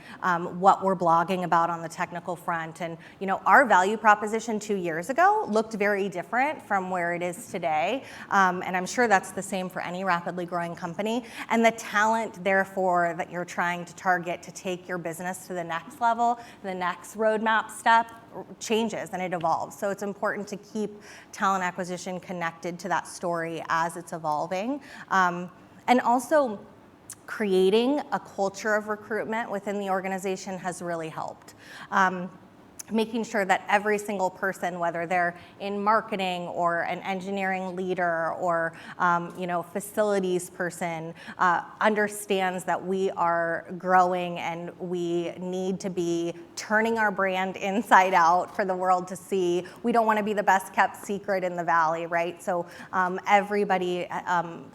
what we're blogging about on the technical front. And our value proposition 2 years ago looked very different from where it is today. And I'm sure that's the same for any rapidly growing company. And the talent, therefore, that you're trying to target to take your business to the next level, the next roadmap step, changes and it evolves. So it's important to keep talent acquisition connected to that story as it's evolving. And also creating a culture of recruitment within the organization has really helped. Making sure that every single person, whether they're in marketing or an engineering leader or facilities person, understands that we are growing and we need to be turning our brand inside out for the world to see. We don't want to be the best kept secret in the valley, right? So everybody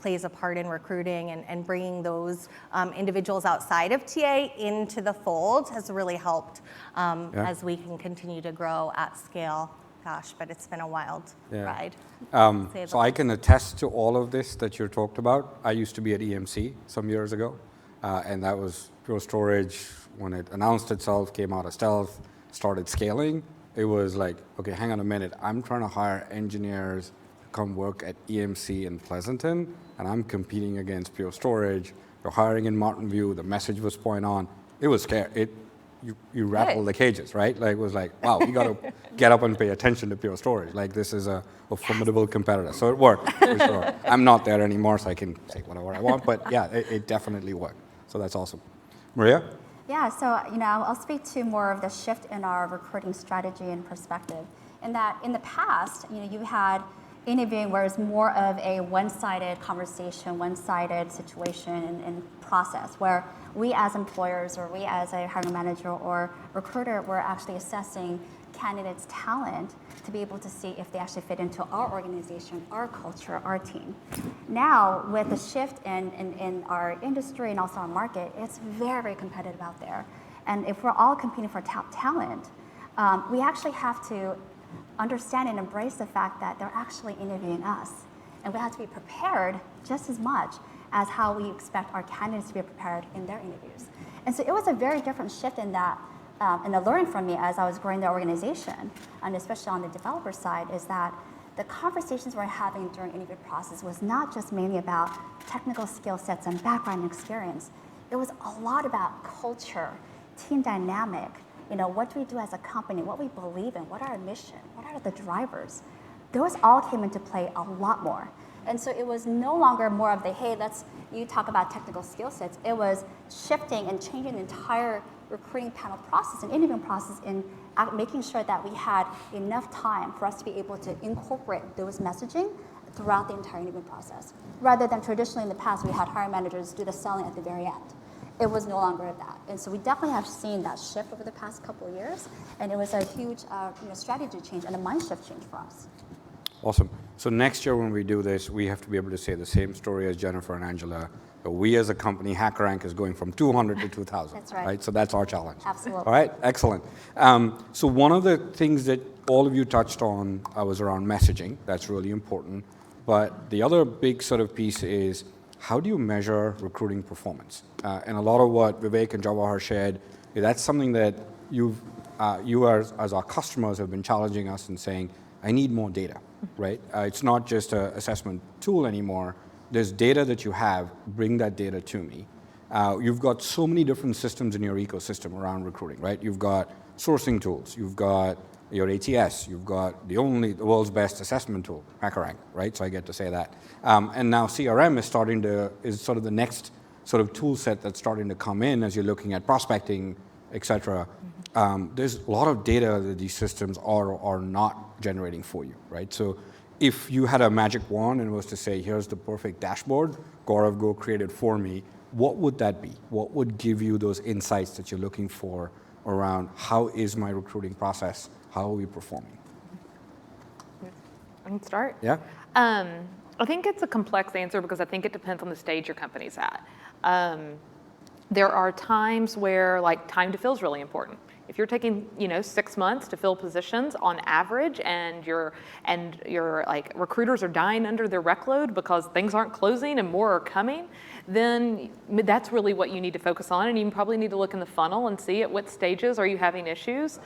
plays a part in recruiting and bringing those individuals outside of TA into the fold has really helped as we can continue to grow at scale. Gosh, but it's been a wild ride. So I can attest to all of this that you talked about. I used to be at EMC some years ago, and that was Pure Storage. When it announced itself, came out of stealth, started scaling, it was like, okay, hang on a minute. I'm trying to hire engineers to come work at EMC in Pleasanton, and I'm competing against Pure Storage. You're hiring in Mountain View. The message was point on. It was scary. you rattle the cages, right? Like it was like, wow, you got to get up and pay attention to Pure Storage. Like this is a formidable competitor. So it worked for sure. I'm not there anymore, so I can say whatever I want. But yeah, it definitely worked. So that's awesome. Maria? Yeah, so I'll speak to more of the shift in our recruiting strategy and perspective. In that, in the past, you had interviewing where it's more of a one-sided conversation, one-sided situation and process, where we as employers or we as a hiring manager or recruiter were actually assessing candidates' talent to be able to see if they actually fit into our organization, our culture, our team. Now, with the shift in our industry and also our market, it's very, very competitive out there. And if we're all competing for top talent, we actually have to understand and embrace the fact that they're actually interviewing us. And we have to be prepared just as much as how we expect our candidates to be prepared in their interviews. And so it was a very different shift in that, and the learning from me as I was growing the organization, and especially on the developer side, is that the conversations we're having during interview process was not just mainly about technical skill sets and background and experience. It was a lot about culture, team dynamic, what do we do as a company, what we believe in, what are our mission, what are the drivers. Those all came into play a lot more. And so it was no longer more of the, hey, you talk about technical skill sets. It was shifting and changing the entire recruiting panel process and interviewing process in making sure that we had enough time for us to be able to incorporate those messaging throughout the entire interview process. Rather than traditionally in the past, we had hiring managers do the selling at the very end. It was no longer that. And so we definitely have seen that shift over the past couple of years, and it was a huge strategy change and a mind shift change for us. Awesome. So next year when we do this, we have to be able to say the same story as Jennifer and Angela. So we as a company, HackerRank is going from 200 to 2,000. That's right. So that's our challenge. Absolutely. All right, excellent. So one of the things that all of you touched on was around messaging. That's really important. But the other big sort of piece is, how do you measure recruiting performance? And a lot of what Vivek and Jawahar shared, that's something that you as our customers have been challenging us and saying, I need more data, right? It's not just an assessment tool anymore. There's data that you have, bring that data to me. You've got so many different systems in your ecosystem around recruiting, right? You've got sourcing tools, you've got your ATS, you've got the world's best assessment tool, HackerRank, right? So I get to say that. And now CRM is sort of the next sort of tool set that's starting to come in as you're looking at prospecting, et cetera. There's a lot of data that these systems are or are not generating for you, right? So if you had a magic wand and was to say, here's the perfect dashboard, Gaurav, go create it for me, what would that be? What would give you those insights that you're looking for around how is my recruiting process? How are we performing? I can start. Yeah. I think it's a complex answer because I think it depends on the stage your company's at. There are times where time to fill is really important. If you're taking 6 months to fill positions on average, and your recruiters are dying under their rec load because things aren't closing and more are coming, then that's really what you need to focus on, and you probably need to look in the funnel and see at what stages are you having issues.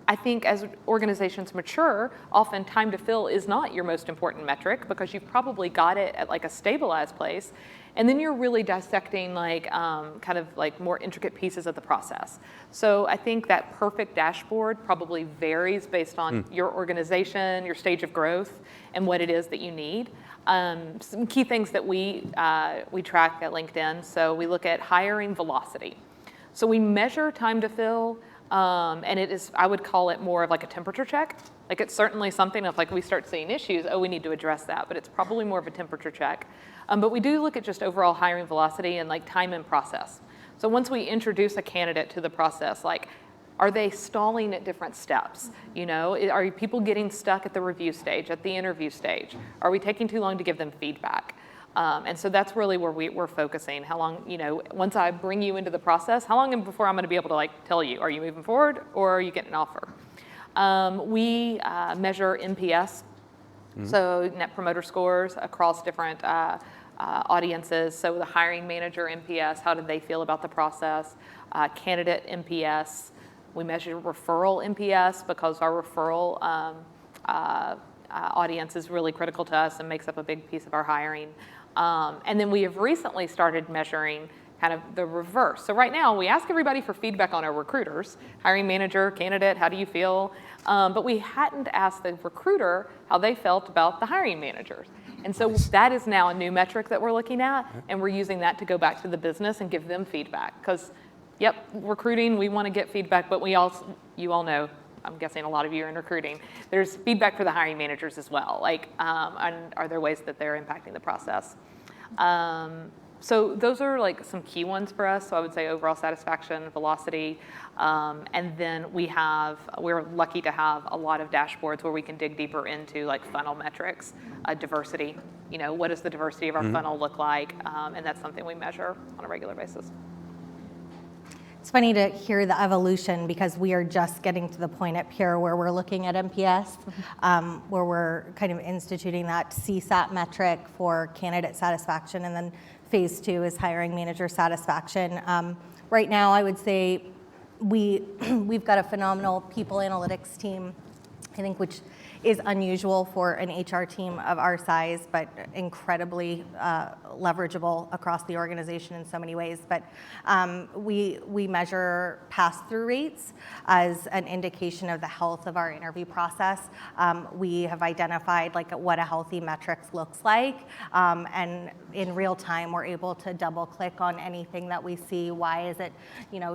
I think as organizations mature, often time to fill is not your most important metric because you've probably got it at a stabilized place. And then you're really dissecting kind of more intricate pieces of the process. So I think that perfect dashboard probably varies based on your organization, your stage of growth, and what it is that you need. Some key things that we track at LinkedIn. So we look at hiring velocity. So we measure time to fill, and it is, I would call it more of a temperature check. It's certainly something of we start seeing issues, we need to address that, but it's probably more of a temperature check. But we do look at just overall hiring velocity and time in process. So once we introduce a candidate to the process, are they stalling at different steps? Are people getting stuck at the review stage, at the interview stage? Are we taking too long to give them feedback? And so that's really where we're focusing. How long, once I bring you into the process, how long before I'm going to be able to tell you, are you moving forward or are you getting an offer? We measure NPS, so Net Promoter Scores across different audiences. So the hiring manager NPS, how did they feel about the process? Candidate NPS. We measure referral NPS because our referral audience is really critical to us and makes up a big piece of our hiring. And then we have recently started measuring kind of the reverse. So right now, we ask everybody for feedback on our recruiters, hiring manager, candidate, how do you feel? But we hadn't asked the recruiter how they felt about the hiring managers. And so that is now a new metric that we're looking at, and we're using that to go back to the business and give them feedback. Because, yep, recruiting, we want to get feedback, but we also, you all know, I'm guessing a lot of you are in recruiting, there's feedback for the hiring managers as well. Like, and are there ways that they're impacting the process? So those are like some key ones for us. So I would say overall satisfaction, velocity, and then we're lucky to have a lot of dashboards where we can dig deeper into like funnel metrics, diversity. You know, what does the diversity of our funnel look like? And that's something we measure on a regular basis. It's funny to hear the evolution because we are just getting to the point at Pier where we're looking at NPS, where we're kind of instituting that CSAT metric for candidate satisfaction, and then phase 2 is hiring manager satisfaction. Right now, I would say we've got a phenomenal people analytics team, I think, which is unusual for an HR team of our size, but incredibly leverageable across the organization in so many ways. But we measure pass-through rates as an indication of the health of our interview process. We have identified like what a healthy metrics looks like, and in real time we're able to double click on anything that we see. Why is it,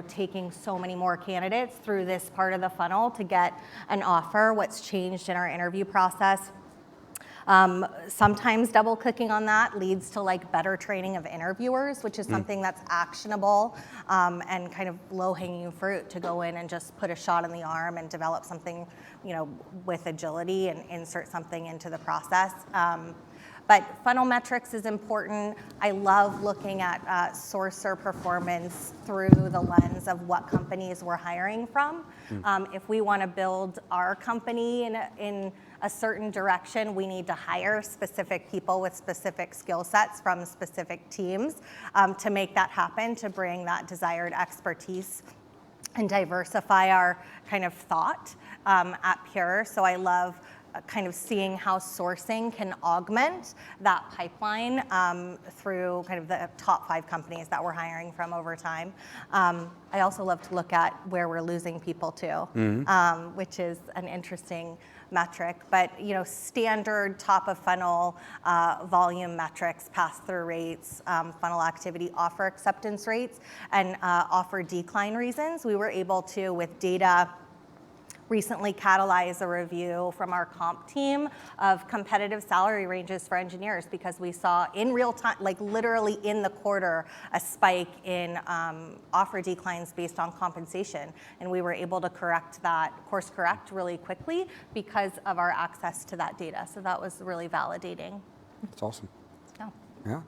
taking so many more candidates through this part of the funnel to get an offer? What's changed in our interview process? Sometimes double clicking on that leads to like better training of interviewers, which is something that's actionable and kind of low-hanging fruit to go in and just put a shot in the arm and develop something, with agility and insert something into the process. But funnel metrics is important. I love looking at sourcer performance through the lens of what companies we're hiring from. If we want to build our company in a certain direction, we need to hire specific people with specific skill sets from specific teams to make that happen, to bring that desired expertise and diversify our kind of thought at Pure. So I love kind of seeing how sourcing can augment that pipeline through kind of the top 5 companies that we're hiring from over time. I also love to look at where we're losing people to, which is an interesting metric. But standard top of funnel volume metrics, pass-through rates, funnel activity, offer acceptance rates, and offer decline reasons. We were able to, with data, recently catalyze a review from our comp team of competitive salary ranges for engineers because we saw in real time, like literally in the quarter, a spike in offer declines based on compensation. And we were able to course correct really quickly because of our access to that data. So that was really validating. That's awesome. Yeah. Yeah.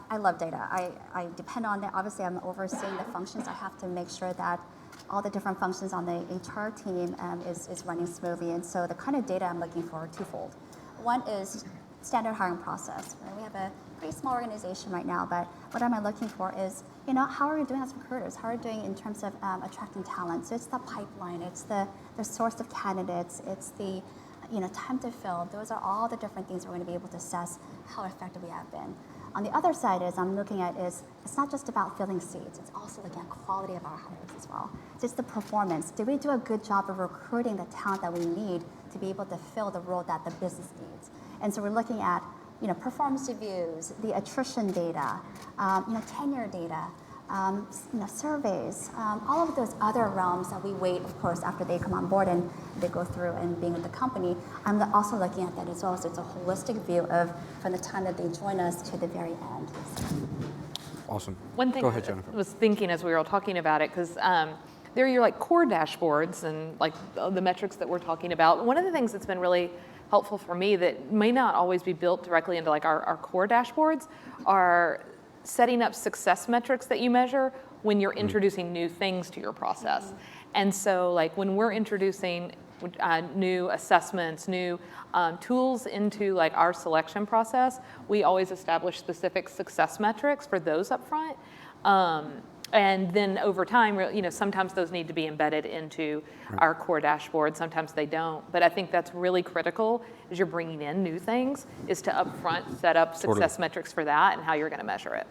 I love data. I depend on it. Obviously, I'm overseeing the functions. I have to make sure that all the different functions on the HR team is running smoothly. And so the kind of data I'm looking for are twofold. One is standard hiring process. Right? We have a pretty small organization right now, but what am I looking for is, how are we doing as recruiters? How are we doing in terms of attracting talent? So it's the pipeline, it's the source of candidates, it's the time to fill. Those are all the different things we're going to be able to assess how effective we have been. On the other side I'm looking at it's not just about filling seats, it's also looking at quality of our hires as well. It's the performance. Did we do a good job of recruiting the talent that we need to be able to fill the role that the business needs? And so we're looking at, performance reviews, the attrition data, tenure data, surveys, all of those other realms that we wait, of course, after they come on board and they go through and being with the company. I'm also looking at that as well. So it's a holistic view of from the time that they join us to the very end. Awesome. One thing Go ahead, Jennifer. I was thinking as we were all talking about it, because there are your like core dashboards and like the metrics that we're talking about. One of the things that's been really helpful for me that may not always be built directly into like our core dashboards are setting up success metrics that you measure when you're introducing new things to your process. And so like when we're introducing new assessments, new tools into like our selection process, we always establish specific success metrics for those up front. And then over time, sometimes those need to be embedded into our core dashboard. Sometimes they don't. But I think that's really critical as you're bringing in new things, is to upfront set up success metrics for that and how you're going to measure it.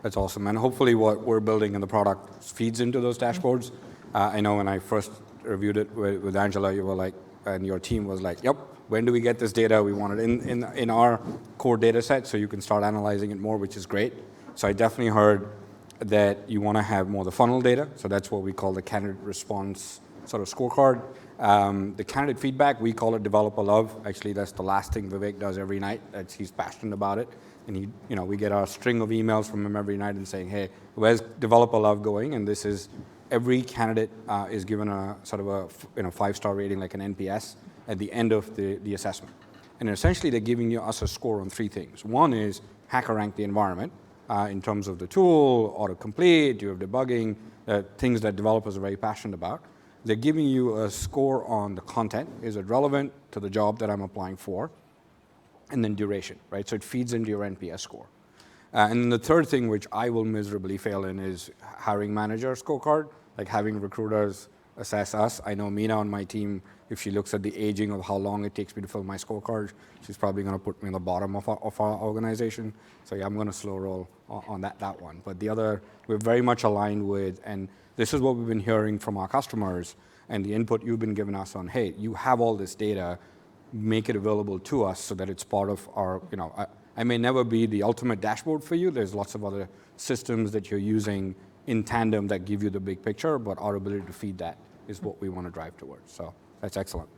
That's awesome. And hopefully what we're building in the product feeds into those dashboards. I know when I first reviewed it with Angela, you were like, and your team was like, yep, when do we get this data? We want it in our core data set so you can start analyzing it more, which is great. So I definitely heard that you want to have more of the funnel data. So that's what we call the candidate response sort of scorecard. The candidate feedback, we call it developer love. Actually, that's the last thing Vivek does every night. He's passionate about it. And we get our string of emails from him every night and saying, hey, where's developer love going? And this is every candidate is given a sort of a 5-star rating, like an NPS, at the end of the assessment. And essentially, they're giving us a score on 3 things. One is HackerRank the environment in terms of the tool, autocomplete, you have debugging, things that developers are very passionate about. They're giving you a score on the content. Is it relevant to the job that I'm applying for? And then duration, right? So it feeds into your NPS score. And then the third thing, which I will miserably fail in, is hiring manager scorecard, like having recruiters assess us. I know Meena on my team, if she looks at the aging of how long it takes me to fill my scorecard, she's probably going to put me in the bottom of our organization. So yeah, I'm going to slow roll on that one. But the other, we're very much aligned with, and this is what we've been hearing from our customers and the input you've been giving us on, hey, you have all this data, make it available to us so that it's part of our, I may never be the ultimate dashboard for you. There's lots of other systems that you're using in tandem that give you the big picture, but our ability to feed that is what we want to drive towards. So that's excellent.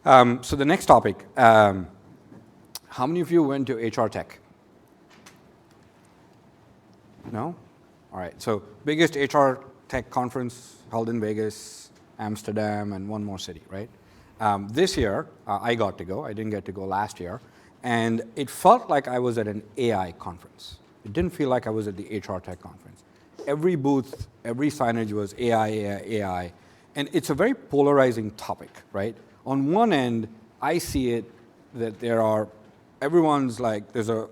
So the next topic, how many of you went to HR Tech? No? All right, so biggest HR Tech conference held in Vegas, Amsterdam, and one more city, right? This year, I got to go. I didn't get to go last year. And it felt like I was at an AI conference. It didn't feel like I was at the HR Tech conference. Every booth, every signage was AI, AI, AI. And it's a very polarizing topic, right? On one end, I see it that everyone's like, there's a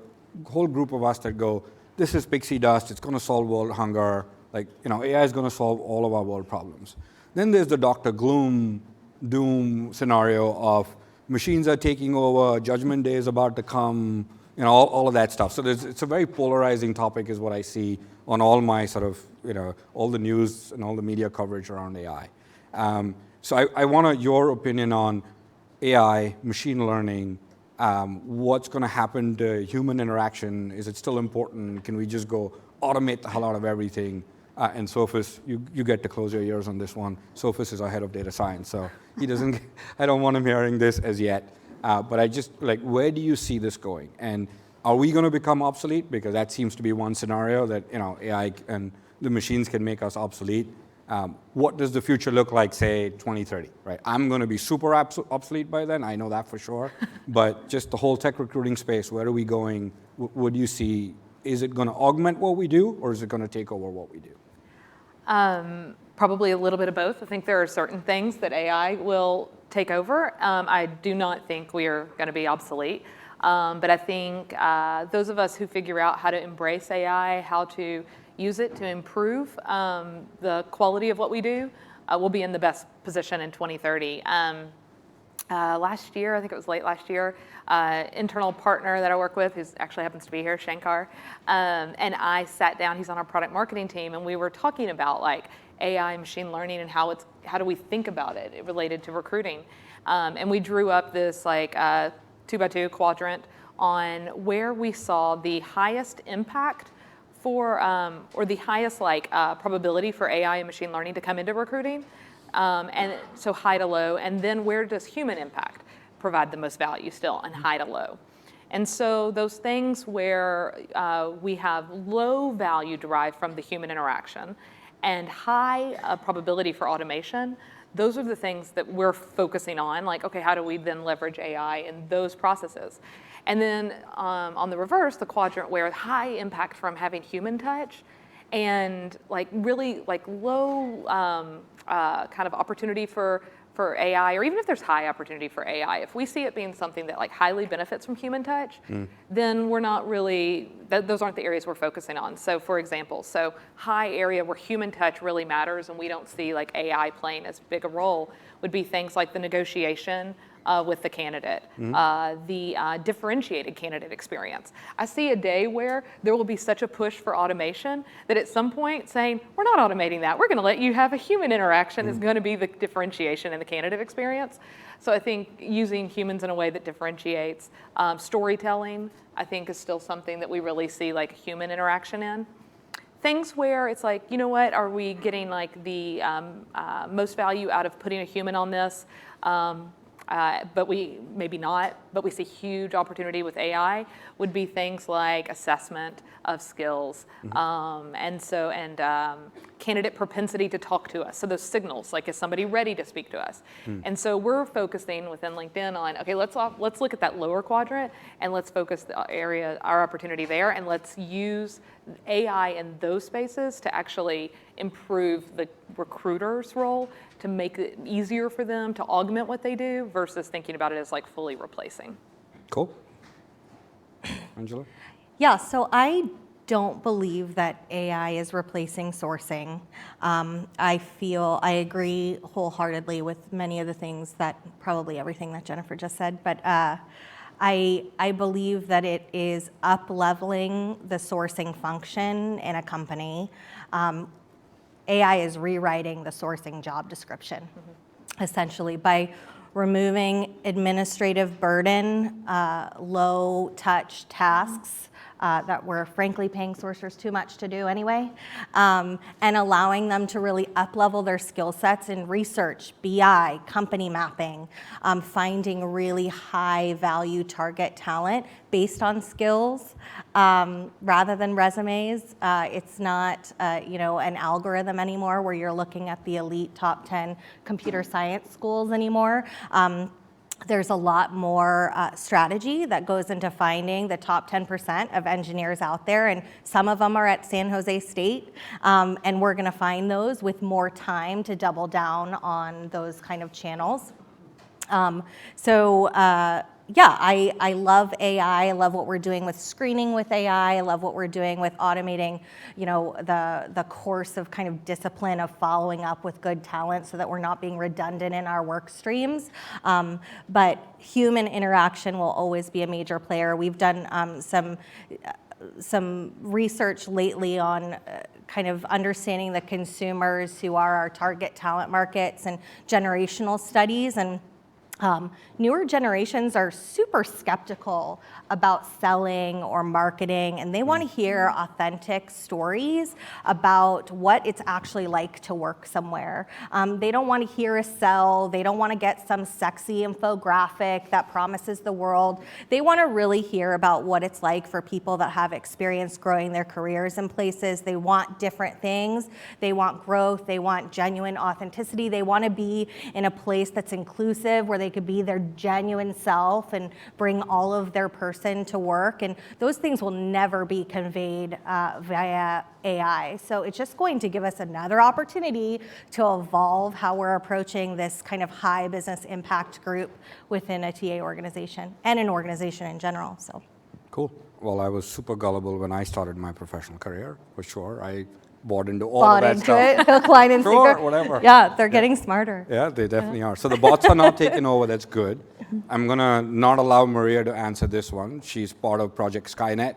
whole group of us that go, this is pixie dust, it's going to solve world hunger, like, AI is going to solve all of our world problems. Then there's the Dr. Gloom, doom scenario of machines are taking over, judgment day is about to come, all of that stuff. So it's a very polarizing topic is what I see on all my sort of, all the news and all the media coverage around AI. So I want your opinion on AI, machine learning, what's going to happen to human interaction? Is it still important? Can we just go automate the hell out of everything? And Sophus, you get to close your ears on this one. Sophus is our head of data science, so he doesn't. I don't want him hearing this as yet. But I just where do you see this going? And are we going to become obsolete? Because that seems to be one scenario that AI and the machines can make us obsolete. What does the future look like, say 2030? Right? I'm going to be super obsolete by then. I know that for sure. But just the whole tech recruiting space. Where are we going? What do you see? Is it going to augment what we do, or is it going to take over what we do? Probably a little bit of both. I think there are certain things that AI will take over. I do not think we are going to be obsolete. But I think those of us who figure out how to embrace AI, how to use it to improve the quality of what we do, will be in the best position in 2030. Last year, I think it was late last year, internal partner that I work with, who actually happens to be here, Shankar, and I sat down, he's on our product marketing team, and we were talking about AI, machine learning, and how do we think about it related to recruiting. And we drew up this 2x2 quadrant on where we saw the highest impact for, or the highest probability for AI and machine learning to come into recruiting. And so high to low, and then where does human impact provide the most value still, and high to low. And so those things where we have low value derived from the human interaction and high probability for automation, those are the things that we're focusing on, okay, how do we then leverage AI in those processes? And then on the reverse, the quadrant where high impact from having human touch and really low kind of opportunity for AI, or even if there's high opportunity for AI, if we see it being something that highly benefits from human touch, then we're not really, those aren't the areas we're focusing on. So for example, high area where human touch really matters and we don't see AI playing as big a role would be things like the negotiation with the candidate, the differentiated candidate experience. I see a day where there will be such a push for automation that at some point saying, we're not automating that, we're going to let you have a human interaction is going to be the differentiation in the candidate experience. So I think using humans in a way that differentiates. Storytelling, I think, is still something that we really see like human interaction in. Things where it's like, you know what, are we getting like the most value out of putting a human on this? But we maybe not, but we see huge opportunity with AI would be things like assessment of skills, and candidate propensity to talk to us. So those signals, like is somebody ready to speak to us? And so we're focusing within LinkedIn on, okay, let's look at that lower quadrant and let's focus our opportunity there, and let's use AI in those spaces to actually improve the recruiter's role, to make it easier for them to augment what they do versus thinking about it as like fully replacing. Cool. Angela? Yeah, so I don't believe that AI is replacing sourcing. I agree wholeheartedly with many of the things probably everything that Jennifer just said, but I believe that it is up-leveling the sourcing function in a company. AI is rewriting the sourcing job description, essentially, by removing administrative burden, low-touch tasks that we're frankly paying sourcers too much to do anyway, and allowing them to really up-level their skill sets in research, BI, company mapping, finding really high-value target talent based on skills rather than resumes. It's not an algorithm anymore where you're looking at the elite top 10 computer science schools anymore. There's a lot more strategy that goes into finding the top 10% of engineers out there, and some of them are at San Jose State, and we're gonna find those with more time to double down on those kind of channels. Yeah, I love AI. I love what we're doing with screening with AI. I love what we're doing with automating, the course of kind of discipline of following up with good talent so that we're not being redundant in our work streams. But human interaction will always be a major player. We've done some research lately on kind of understanding the consumers who are our target talent markets and generational studies, and newer generations are super skeptical about selling or marketing, and they want to hear authentic stories about what it's actually like to work somewhere. They don't want to hear a sell. They don't want to get some sexy infographic that promises the world. They want to really hear about what it's like for people that have experience growing their careers in places. They want different things. They want growth. They want genuine authenticity. They want to be in a place that's inclusive, where they could be their genuine self and bring all of their person to work. And those things will never be conveyed via AI. So it's just going to give us another opportunity to evolve how we're approaching this kind of high business impact group within a TA organization and an organization in general. So Cool. Well, I was super gullible when I started my professional career, for sure. I bought into all of that stuff. Hook, line, and Sure, sinker. whatever. Yeah, they're getting smarter. Yeah, they definitely are. So the bots are now taking over. That's good. I'm going to not allow Maria to answer this one. She's part of Project Skynet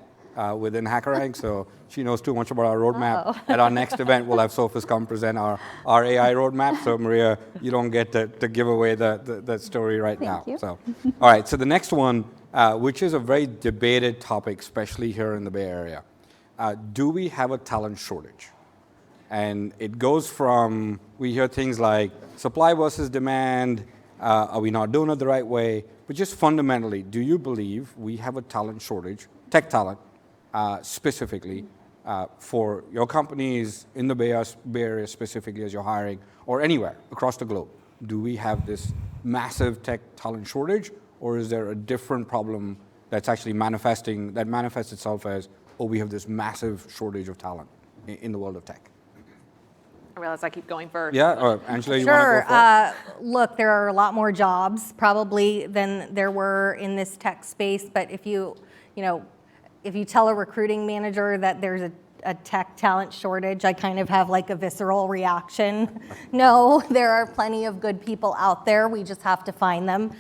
within HackerRank, so she knows too much about our roadmap. At our next event, we'll have Sophus come present our AI roadmap. So Maria, you don't get to give away the story right now. Thank you. So, all right, so the next one, which is a very debated topic, especially here in the Bay Area. Do we have a talent shortage? And it goes from, we hear things like supply versus demand, are we not doing it the right way? But just fundamentally, do you believe we have a talent shortage, tech talent specifically, for your companies in the Bay Area specifically as you're hiring, or anywhere across the globe? Do we have this massive tech talent shortage, or is there a different problem that's actually that manifests itself as, oh, we have this massive shortage of talent in the world of tech? I realize I keep going first. Yeah, Angela, you Sure. want to go first? Look, there are a lot more jobs probably than there were in this tech space. But if you tell a recruiting manager that there's a tech talent shortage. I kind of have like a visceral reaction. No, there are plenty of good people out there. We just have to find them.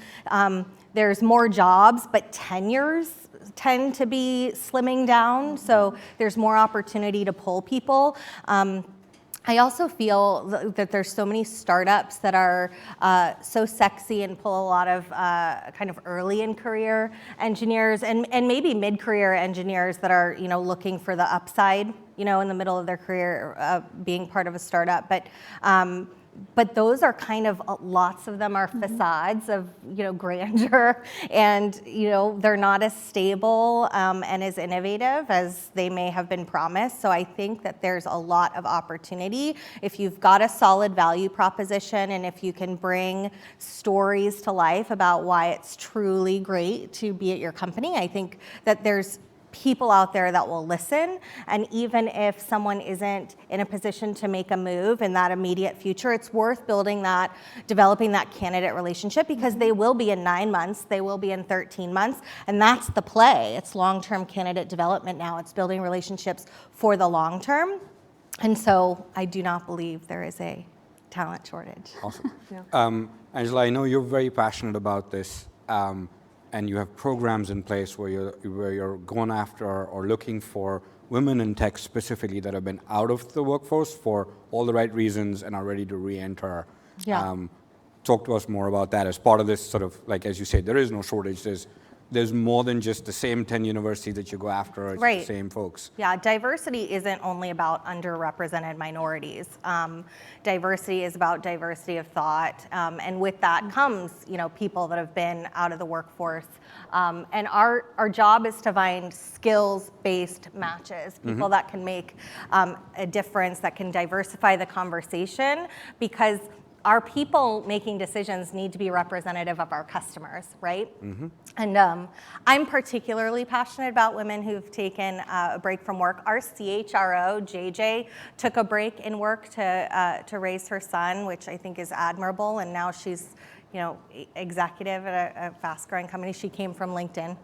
There's more jobs, but tenures tend to be slimming down, so there's more opportunity to pull people. I also feel that there's so many startups that are so sexy and pull a lot of kind of early in career engineers and maybe mid-career engineers that are, you know, looking for the upside, you know, in the middle of their career being part of a startup. But those are kind of, lots of them are facades of, you know, grandeur, and, you know, they're not as stable and as innovative as they may have been promised. So I think that there's a lot of opportunity if you've got a solid value proposition and if you can bring stories to life about why it's truly great to be at your company. I think that there's people out there that will listen, and even if someone isn't in a position to make a move in that immediate future, it's worth developing that candidate relationship, because they will be in 9 months, they will be in 13 months, and that's the play. It's long-term candidate development now. It's building relationships for the long term, and so I do not believe there is a talent shortage. Awesome. Angela, I know you're very passionate about this. And you have programs in place where you're going after or looking for women in tech specifically that have been out of the workforce for all the right reasons and are ready to re-enter. Yeah. Talk to us more about that as part of this sort of, like, as you say, there is no shortage. There's more than just the same 10 universities that you go after, it's right. the same folks. Yeah, diversity isn't only about underrepresented minorities. Diversity is about diversity of thought, and with that comes, you know, people that have been out of the workforce. And our job is to find skills-based matches, people that can make a difference, that can diversify the conversation, because our people making decisions need to be representative of our customers, right? And I'm particularly passionate about women who've taken a break from work. Our CHRO, JJ, took a break in work to raise her son, which I think is admirable, and now she's, you know, executive at a fast-growing company. She came from LinkedIn.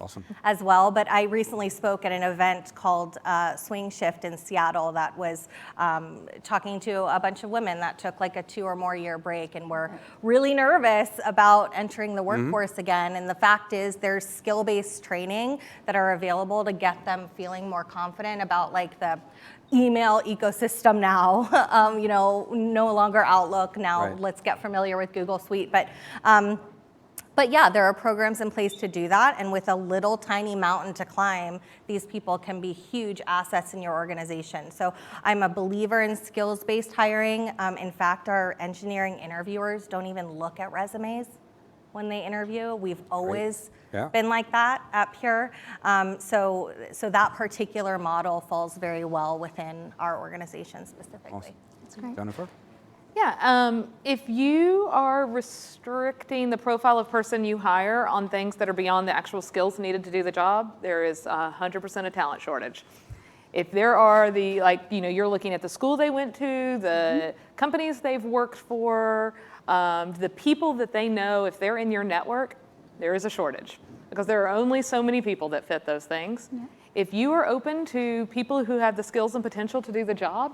Awesome. As well, but I recently spoke at an event called Swing Shift in Seattle that was talking to a bunch of women that took like a 2 or more year break and were really nervous about entering the workforce again. And the fact is there's skill-based training that are available to get them feeling more confident about like the email ecosystem now, you know, no longer Outlook now. Right. Let's get familiar with Google Suite. But yeah, there are programs in place to do that, and with a little tiny mountain to climb, these people can be huge assets in your organization. So I'm a believer in skills-based hiring. In fact, our engineering interviewers don't even look at resumes when they interview. We've always been like that at Pure. So that particular model falls very well within our organization specifically. Awesome. That's great. Jennifer? Yeah, if you are restricting the profile of person you hire on things that are beyond the actual skills needed to do the job, there is 100% a talent shortage. If there are you're looking at the school they went to, the companies they've worked for, the people that they know, if they're in your network, there is a shortage, because there are only so many people that fit those things. Yeah. If you are open to people who have the skills and potential to do the job,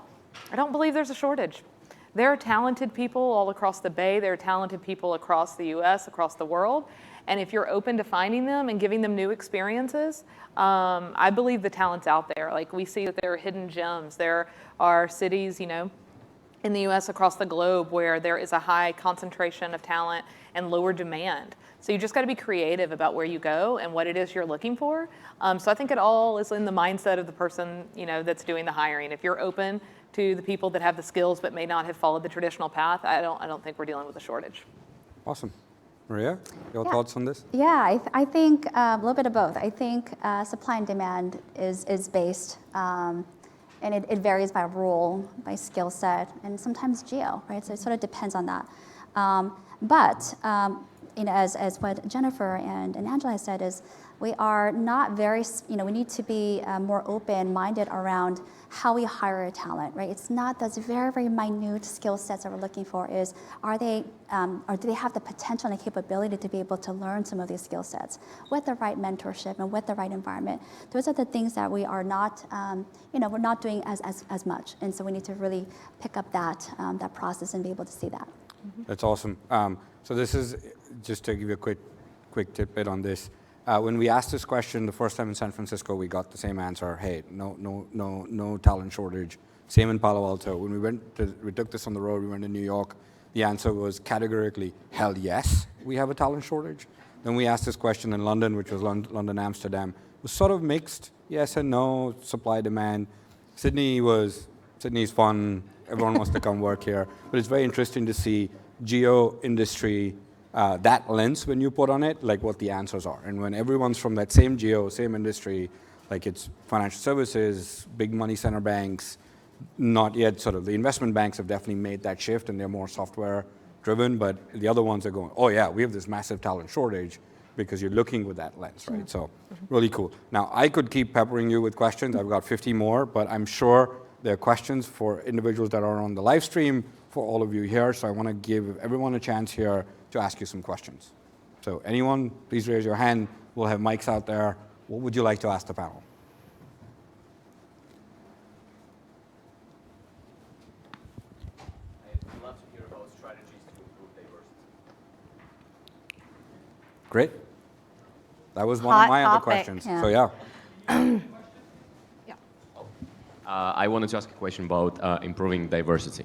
I don't believe there's a shortage. There are talented people all across the Bay. There are talented people across the US, across the world. And if you're open to finding them and giving them new experiences, I believe the talent's out there. Like, we see that there are hidden gems. There are cities, you know, in the US, across the globe, where there is a high concentration of talent and lower demand. So you just got to be creative about where you go and what it is you're looking for. So I think it all is in the mindset of the person, you know, that's doing the hiring. If you're open to the people that have the skills but may not have followed the traditional path, I don't think we're dealing with a shortage. Awesome. Maria, your thoughts on this? Yeah, I think a little bit of both. I think supply and demand is based, and it varies by role, by skill set, and sometimes geo, right? So it sort of depends on that. But as what Jennifer and Angela said, is we are not very, we need to be more open-minded around how we hire a talent, right? It's not those very, very minute skill sets that we're looking for. Is are they, or do they have the potential and the capability to be able to learn some of these skill sets with the right mentorship and with the right environment? Those are the things that we are not, we're not doing as much, and so we need to really pick up that process and be able to see that. That's awesome. So this is, just to give you a quick tidbit on this. When we asked this question the first time in San Francisco, we got the same answer. Hey, no talent shortage. Same in Palo Alto. When we took this on the road, we went to New York, the answer was categorically, hell yes, we have a talent shortage. Then we asked this question in London, which was London, Amsterdam. It was sort of mixed, yes and no, supply, demand. Sydney's fun, everyone wants to come work here. But it's very interesting to see geo, industry, that lens when you put on it, like what the answers are. And when everyone's from that same geo, same industry, like it's financial services, big money center banks, not yet sort of the investment banks have definitely made that shift and they're more software driven, but the other ones are going, oh yeah, we have this massive talent shortage because you're looking with that lens, right? So really cool. Now I could keep peppering you with questions. I've got 50 more, but I'm sure there are questions for individuals that are on the live stream, for all of you here. So I want to give everyone a chance here to ask you some questions. So anyone, please raise your hand. We'll have mics out there. What would you like to ask the panel? I'd love to hear about strategies to improve diversity. Great. That was one of my other questions. Yeah. So yeah. I wanted to ask a question about improving diversity.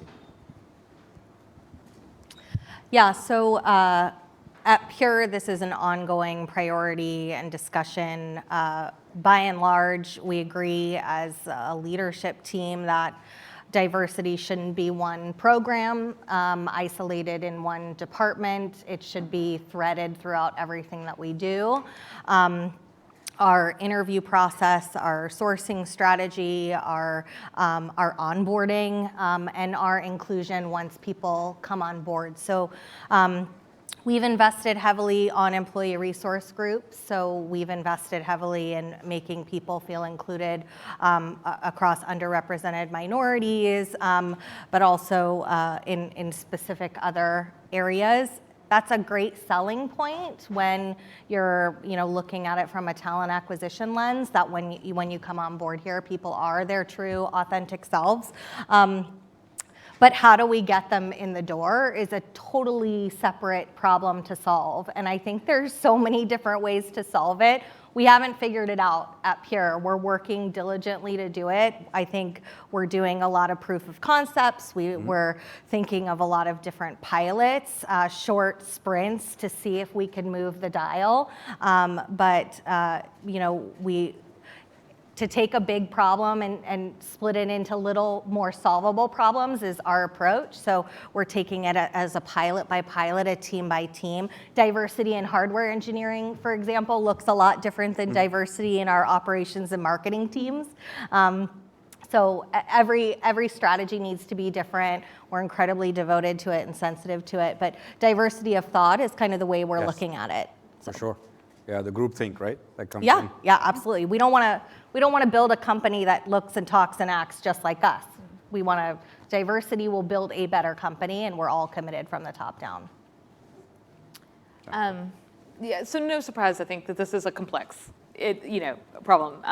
Yeah, so at Pure, this is an ongoing priority and discussion. By and large, we agree as a leadership team that diversity shouldn't be one program, isolated in one department. It should be threaded throughout everything that we do. Our interview process, our sourcing strategy, our onboarding, and our inclusion once people come on board. So we've invested heavily on employee resource groups. So we've invested heavily in making people feel included across underrepresented minorities, but also in specific other areas. That's a great selling point when you're looking at it from a talent acquisition lens, that when you come on board here, people are their true, authentic selves. But how do we get them in the door is a totally separate problem to solve. And I think there's so many different ways to solve it. We haven't figured it out at Pure. We're working diligently to do it. I think we're doing a lot of proof of concepts. We're thinking of a lot of different pilots, short sprints to see if we can move the dial. To take a big problem and split it into little more solvable problems is our approach. So we're taking it as a pilot by pilot, a team by team. Diversity in hardware engineering, for example, looks a lot different than diversity in our operations and marketing teams. So every strategy needs to be different. We're incredibly devoted to it and sensitive to it. But diversity of thought is kind of the way we're looking at it. For sure. Yeah, the group think, right? That comes Yeah, in. yeah, absolutely. We don't want to build a company that looks and talks and acts just like us. We want to, diversity will build a better company, and we're all committed from the top down. Yeah, so no surprise, I think, that this is a complex problem.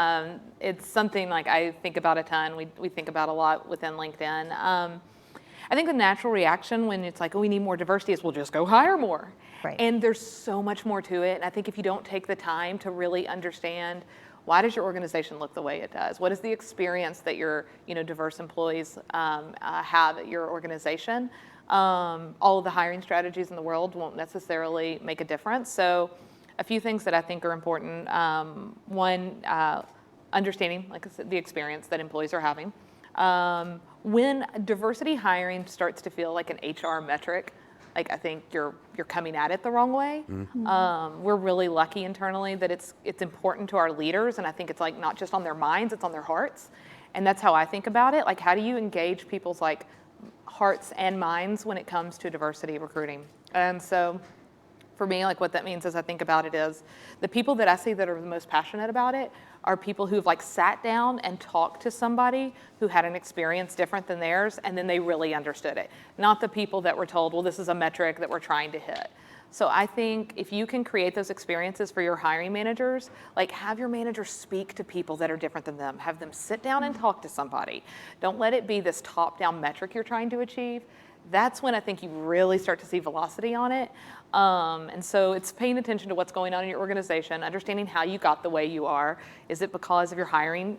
It's something like I think about a ton. We think about a lot within LinkedIn. I think the natural reaction when it's like, oh, we need more diversity is we'll just go hire more. Right. And there's so much more to it. And I think if you don't take the time to really understand why does your organization look the way it does? What is the experience that your diverse employees have at your organization? All of the hiring strategies in the world won't necessarily make a difference. So a few things that I think are important. One, understanding, like I said, the experience that employees are having. When diversity hiring starts to feel like an HR metric, like I think you're coming at it the wrong way. Mm-hmm. We're really lucky internally that it's important to our leaders, and I think it's like not just on their minds, it's on their hearts. And that's how I think about it. Like, how do you engage people's like hearts and minds when it comes to diversity recruiting? And so For me, like what that means as I think about it is the people that I see that are the most passionate about it are people who've like sat down and talked to somebody who had an experience different than theirs, and then they really understood it. Not the people that were told, well, this is a metric that we're trying to hit. So I think if you can create those experiences for your hiring managers, like have your managers speak to people that are different than them. Have them sit down and talk to somebody. Don't let it be this top-down metric you're trying to achieve. That's when I think you really start to see velocity on it. And so it's paying attention to what's going on in your organization, understanding how you got the way you are. Is it because of your hiring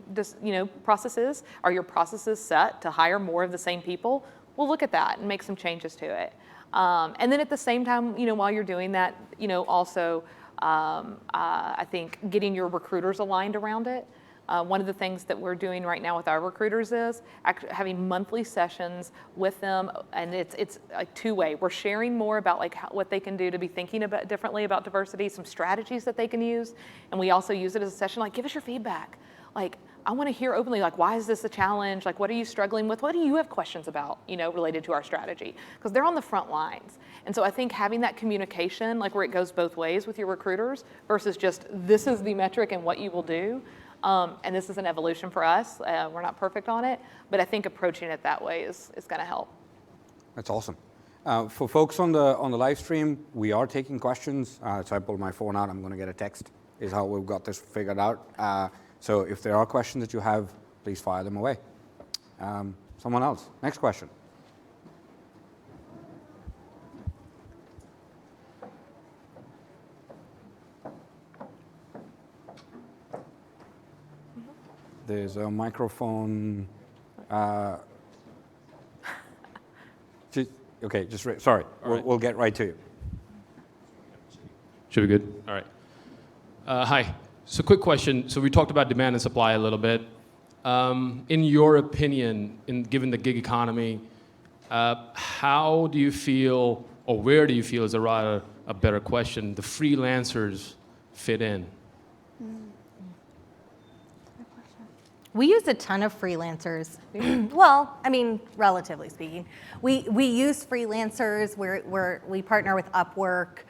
processes? Are your processes set to hire more of the same people? Well, look at that and make some changes to it. And then at the same time, while you're doing that, also I think getting your recruiters aligned around it. One of the things that we're doing right now with our recruiters is having monthly sessions with them, and it's a two-way. We're sharing more about like what they can do to be thinking about differently about diversity, some strategies that they can use, and we also use it as a session like, give us your feedback. Like, I want to hear openly, like, why is this a challenge? Like, what are you struggling with? What do you have questions about, related to our strategy? Because they're on the front lines. And so I think having that communication, like where it goes both ways with your recruiters versus just this is the metric and what you will do. And this is an evolution for us. We're not perfect on it, but I think approaching it that way is going to help. That's awesome. For folks on the live stream, we are taking questions. So I pulled my phone out. I'm going to get a text. Is how we've got this figured out. So if there are questions that you have, please fire them away. Someone else. Next question. There's a microphone. Sorry. We'll get right to you. Should be good. All right. Hi. So quick question. So we talked about demand and supply a little bit. In your opinion, given the gig economy, how do you feel, or where do you feel is a better question, the freelancers fit in? We use a ton of freelancers. Well, I mean, relatively speaking. We use freelancers. We partner with Upwork.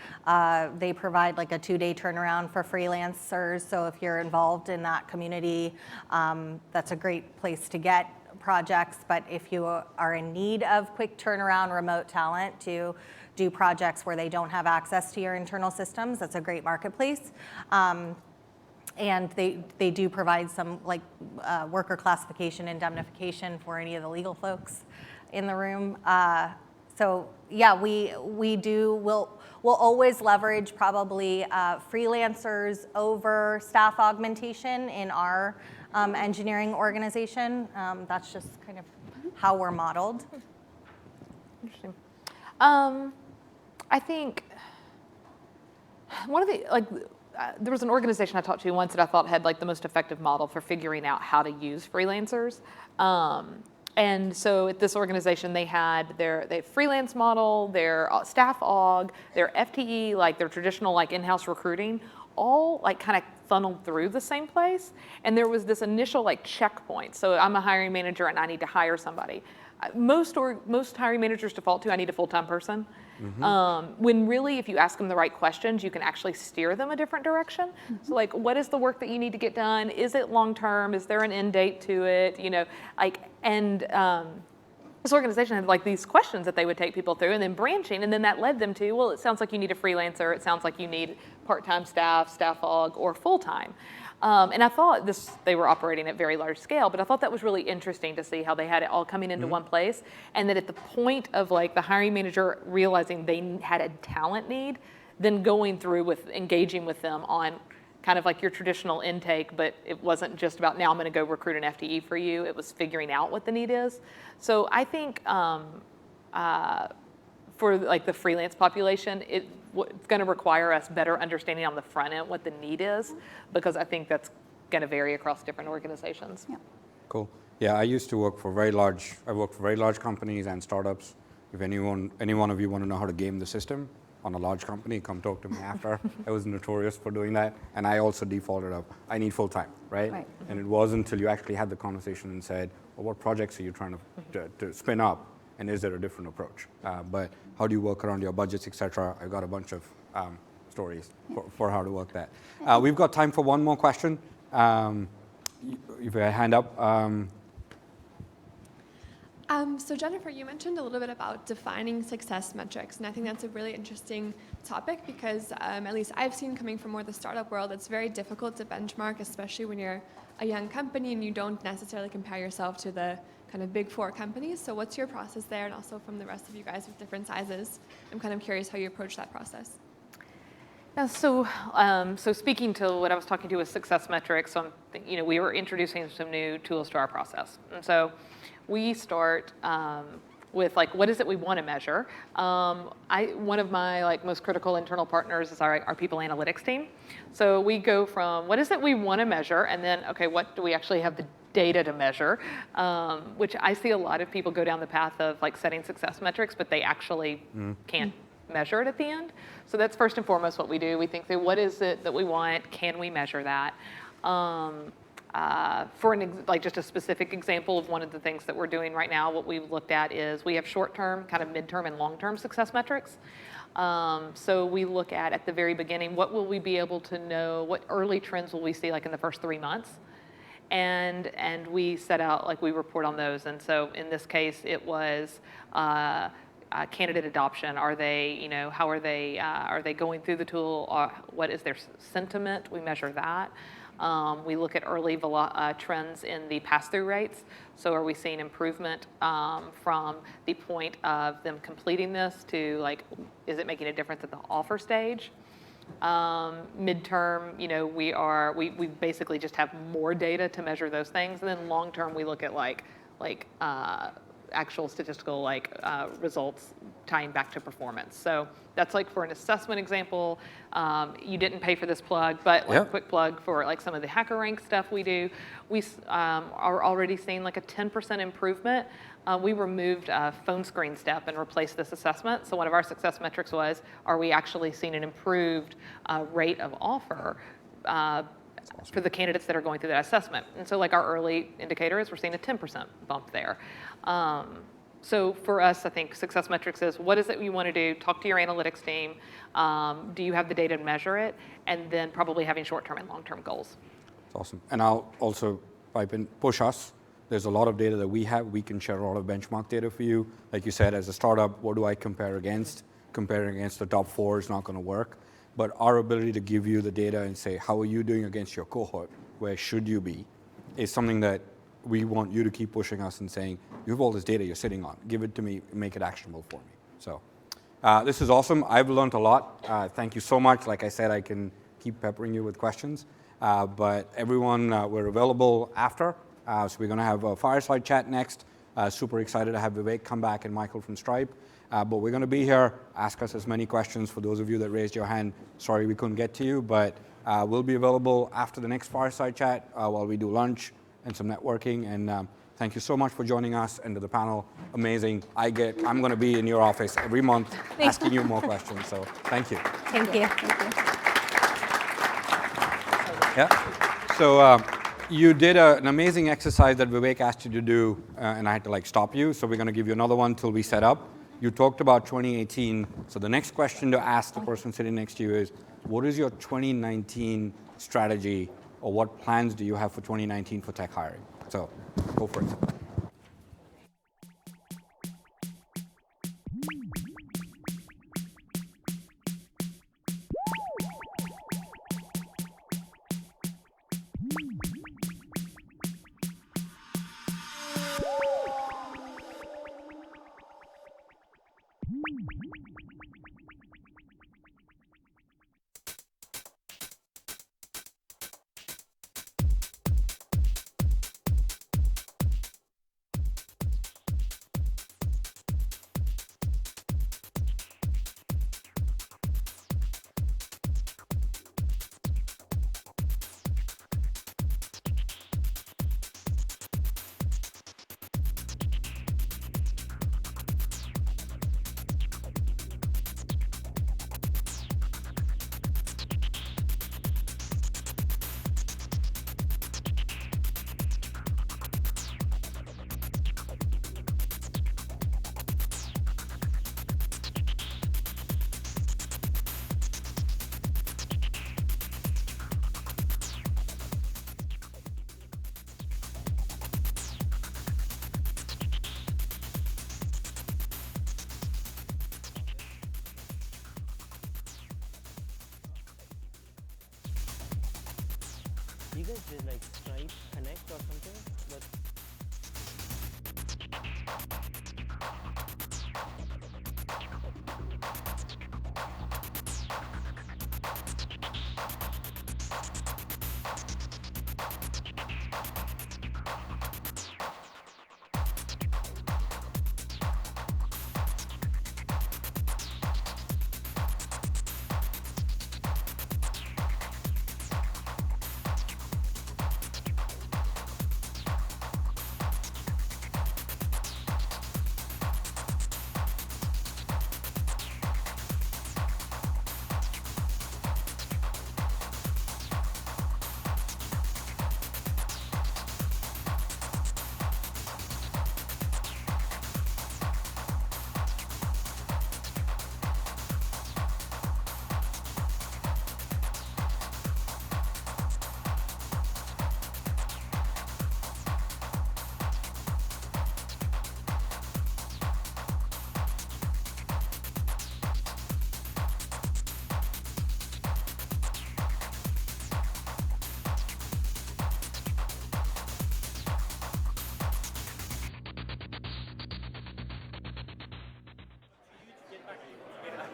They provide like a 2-day turnaround for freelancers. So if you're involved in that community, that's a great place to get projects. But if you are in need of quick turnaround remote talent to do projects where they don't have access to your internal systems, that's a great marketplace. And they do provide some like worker classification indemnification for any of the legal folks in the room. So yeah, we'll always leverage probably freelancers over staff augmentation in our engineering organization. That's just kind of how we're modeled. Interesting. I think one of the there was an organization I talked to once that I thought had like the most effective model for figuring out how to use freelancers. And so at this organization, they had their freelance model, their staff aug, their FTE, like their traditional like in-house recruiting, all like kind of funneled through the same place. And there was this initial like checkpoint. So I'm a hiring manager and I need to hire somebody. Most hiring managers default to, I need a full-time person. Mm-hmm. When really, if you ask them the right questions, you can actually steer them a different direction. Mm-hmm. So like, what is the work that you need to get done? Is it long-term? Is there an end date to it? This organization had like these questions that they would take people through and then branching, and then that led them to, well, it sounds like you need a freelancer. It sounds like you need part-time staff aug, or full-time. And I thought they were operating at very large scale, but I thought that was really interesting to see how they had it all coming into one place, and that at the point of like the hiring manager realizing they had a talent need, then going through with engaging with them on kind of like your traditional intake, but it wasn't just about now I'm going to go recruit an FTE for you. It was figuring out what the need is. So I think for like the freelance population, it's going to require us better understanding on the front end what the need is, because I think that's going to vary across different organizations. Yeah. Cool. Yeah, I used to work for very large companies and startups. If any one of you want to know how to game the system on a large company, come talk to me after. I was notorious for doing that. And I also defaulted up, I need full-time, right? And it wasn't until you actually had the conversation and said, well, what projects are you trying to spin up? And is there a different approach? But how do you work around your budgets, et cetera? I've got a bunch of stories for how to work that. We've got time for one more question. If you have a hand up. So Jennifer, you mentioned a little bit about defining success metrics, and I think that's a really interesting topic because at least I've seen coming from more the startup world, it's very difficult to benchmark, especially when you're a young company and you don't necessarily compare yourself to the kind of big four companies. So what's your process there, and also from the rest of you guys with different sizes? I'm kind of curious how you approach that process. Yeah, so speaking to what I was talking to with success metrics, so we were introducing some new tools to our process, and so we start with like, what is it we want to measure? One of my most critical internal partners is our people analytics team. So we go from what is it we want to measure, and then okay, what do we actually have the data to measure? Which I see a lot of people go down the path of like setting success metrics, but they actually can't measure it at the end. So that's first and foremost what we do. We think, what is it that we want? Can we measure that? For just a specific example of one of the things that we're doing right now, what we've looked at is we have short-term, kind of midterm, and long-term success metrics. So we look at the very beginning, what will we be able to know? What early trends will we see like in the first 3 months? And we set out, we report on those. And so in this case, it was candidate adoption. Are they, how are they going through the tool? What is their sentiment? We measure that. We look at early trends in the pass-through rates. So are we seeing improvement from the point of them completing this to is it making a difference at the offer stage? Midterm, we basically just have more data to measure those things. And then long term, we look at actual statistical results tying back to performance. So that's for an assessment example. You didn't pay for this plug, but quick plug for some of the HackerRank stuff we do. We are already seeing a 10% improvement. We removed a phone screen step and replaced this assessment. So one of our success metrics was, are we actually seeing an improved rate of offer for the candidates that are going through that assessment? And so our early indicator is we're seeing a 10% bump there. So for us, I think success metrics is, what is it you want to do? Talk to your analytics team. Do you have the data to measure it? And then probably having short-term and long-term goals. That's awesome. And I'll also pipe in, push us. There's a lot of data that we have. We can share a lot of benchmark data for you. Like you said, as a startup, what do I compare against? Comparing against the top 4 is not going to work. But our ability to give you the data and say, how are you doing against your cohort? Where should you be? Is something that we want you to keep pushing us and saying, you have all this data you're sitting on. Give it to me, make it actionable for me. So this is awesome. I've learned a lot. Thank you so much. Like I said, I can keep peppering you with questions. But everyone, we're available after. So we're going to have a fireside chat next. Super excited to have Vivek come back and Michael from Stripe. But we're going to be here. Ask us as many questions. For those of you that raised your hand, sorry we couldn't get to you, but we'll be available after the next fireside chat while we do lunch and some networking. And thank you so much for joining us and to the panel. Amazing. I'm going to be in your office every month asking you more questions. So thank you. Thank you. Yeah. So you did an amazing exercise that Vivek asked you to do, and I had to stop you. So we're going to give you another one till we set up. You talked about 2018. So the next question to ask the person sitting next to you is, what is your 2019 strategy, or what plans do you have for 2019 for tech hiring? So go for it. You guys did like Stripe Connect or something? But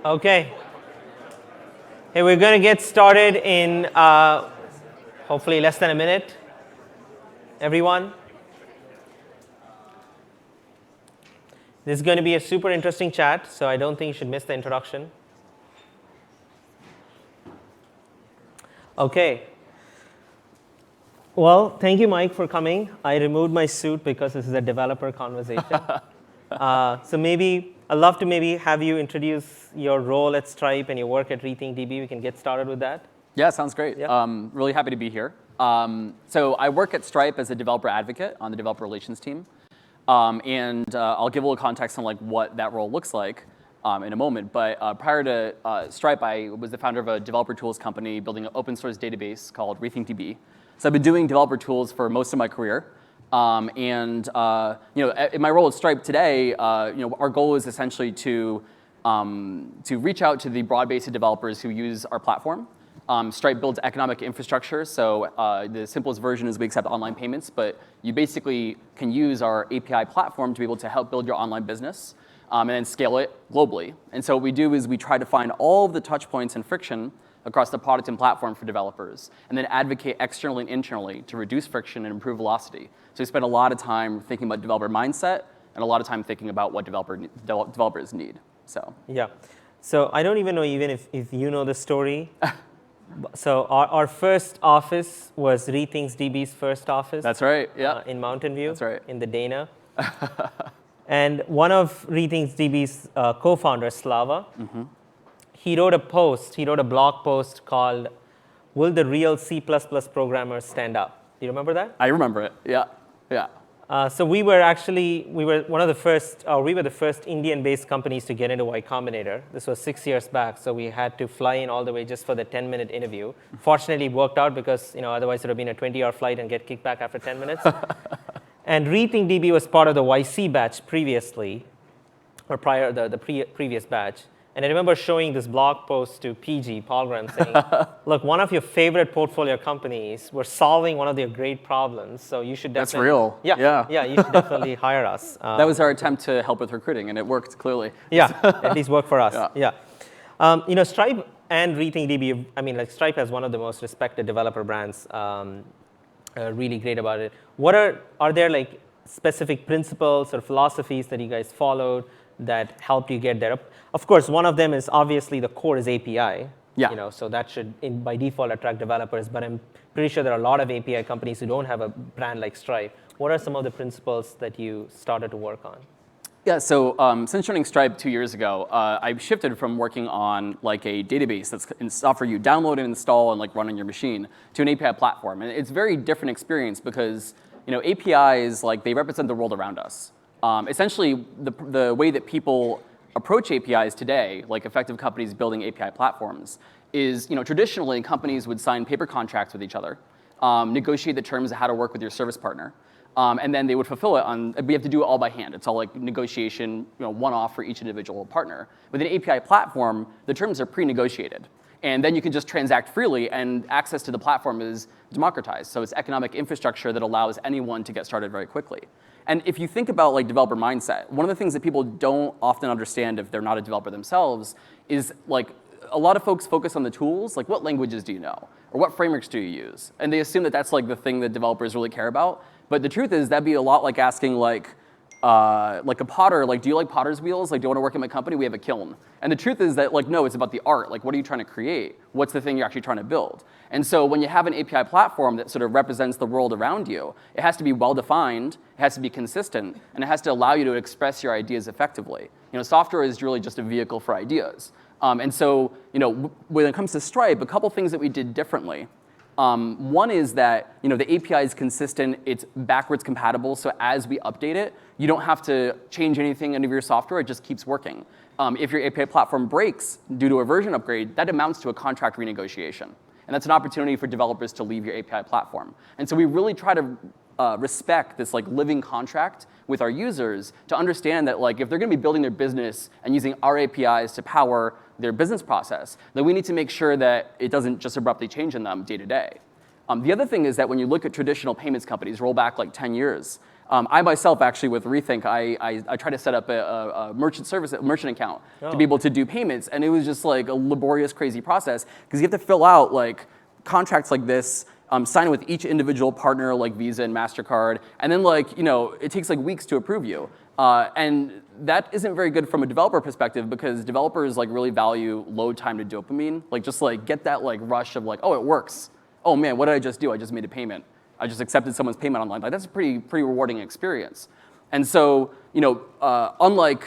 okay. Hey, we're going to get started in hopefully less than a minute. Everyone. This is going to be a super interesting chat, so I don't think you should miss the introduction. Okay. Well, thank you, Mike, for coming. I removed my suit because this is a developer conversation. So maybe I'd love to maybe have you introduce your role at Stripe and your work at RethinkDB. We can get started with that. Yeah, sounds great. Yeah. Really happy to be here. So I work at Stripe as a developer advocate on the developer relations team. I'll give a little context on like what that role looks like in a moment. But prior to Stripe, I was the founder of a developer tools company building an open source database called RethinkDB. So I've been doing developer tools for most of my career. In my role at Stripe today, our goal is essentially to reach out to the broad base of developers who use our platform. Stripe builds economic infrastructure, so the simplest version is we accept online payments, but you basically can use our API platform to be able to help build your online business and then scale it globally. And so what we do is we try to find all of the touch points and friction across the product and platform for developers, and then advocate externally and internally to reduce friction and improve velocity. So we spend a lot of time thinking about developer mindset and a lot of time thinking about what developers need. So yeah. So I don't even know if you know the story. So our first office was RethinkDB's first office. That's right, yeah. In Mountain View. That's right. In the Dana. And one of RethinkDB's co-founders, Slava, he wrote a blog post called, "Will the real C++ programmers stand up?" Do you remember that? I remember it, yeah. So we were the first Indian-based companies to get into Y Combinator. This was 6 years back, so we had to fly in all the way just for the 10-minute interview. Fortunately, it worked out because otherwise it would have been a 20-hour flight and get kicked back after 10 minutes. And RethinkDB was part of the YC batch previously, or prior the previous batch. And I remember showing this blog post to PG, Paul Graham, saying, look, one of your favorite portfolio companies, we're solving one of their great problems, so you should definitely— That's real. Yeah, you should definitely hire us. That was our attempt to help with recruiting, and it worked, clearly. Yeah, at least worked for us, yeah. Stripe and RethinkDB, Stripe has one of the most respected developer brands, really great about it. Are there like specific principles or philosophies that you guys followed that helped you get there? Of course, one of them is obviously the core is API. Yeah. So that should, by default, attract developers. But I'm pretty sure there are a lot of API companies who don't have a brand like Stripe. What are some of the principles that you started to work on? Yeah, so since joining Stripe 2 years ago, I shifted from working on like a database that's software you download and install and like run on your machine to an API platform. And it's a very different experience because APIs, like, they represent the world around us. Essentially, the way that people approach APIs today, like effective companies building API platforms, is traditionally companies would sign paper contracts with each other, negotiate the terms of how to work with your service partner, and then they would fulfill it we have to do it all by hand. It's all like negotiation, one-off for each individual partner. With an API platform, the terms are pre-negotiated. And then you can just transact freely, and access to the platform is democratized. So it's economic infrastructure that allows anyone to get started very quickly. And if you think about like developer mindset, one of the things that people don't often understand if they're not a developer themselves is like a lot of folks focus on the tools, like what languages do you know? Or what frameworks do you use? And they assume that that's like the thing that developers really care about. But the truth is that'd be a lot like asking like a potter, like, do you like potter's wheels? Like, do you want to work in my company? We have a kiln. And the truth is that, like, no, it's about the art. Like, what are you trying to create? What's the thing you're actually trying to build? And so when you have an API platform that sort of represents the world around you, it has to be well-defined, it has to be consistent, and it has to allow you to express your ideas effectively. You know, software is really just a vehicle for ideas. And so, you know, when it comes to Stripe, a couple things that we did differently. One is that, you know, the API is consistent, it's backwards compatible, so as we update it, you don't have to change anything into your software, it just keeps working. If your API platform breaks due to a version upgrade, that amounts to a contract renegotiation. And that's an opportunity for developers to leave your API platform. And so we really try to respect this like living contract with our users to understand that like if they're gonna be building their business and using our APIs to power their business process, then we need to make sure that it doesn't just abruptly change in them day to day. The other thing is that when you look at traditional payments companies, roll back like 10 years, I myself actually with Rethink, I tried to set up a merchant account to be able to do payments, and it was just like a laborious, crazy process because you have to fill out like contracts like this, sign with each individual partner like Visa and MasterCard, and then like, you know, it takes like weeks to approve you. And that isn't very good from a developer perspective because developers like really value load time to dopamine, like just like get that like rush of like, oh, it works. Oh man, what did I just do? I just made a payment. I just accepted someone's payment online. Like that's a pretty rewarding experience. And so, you know, unlike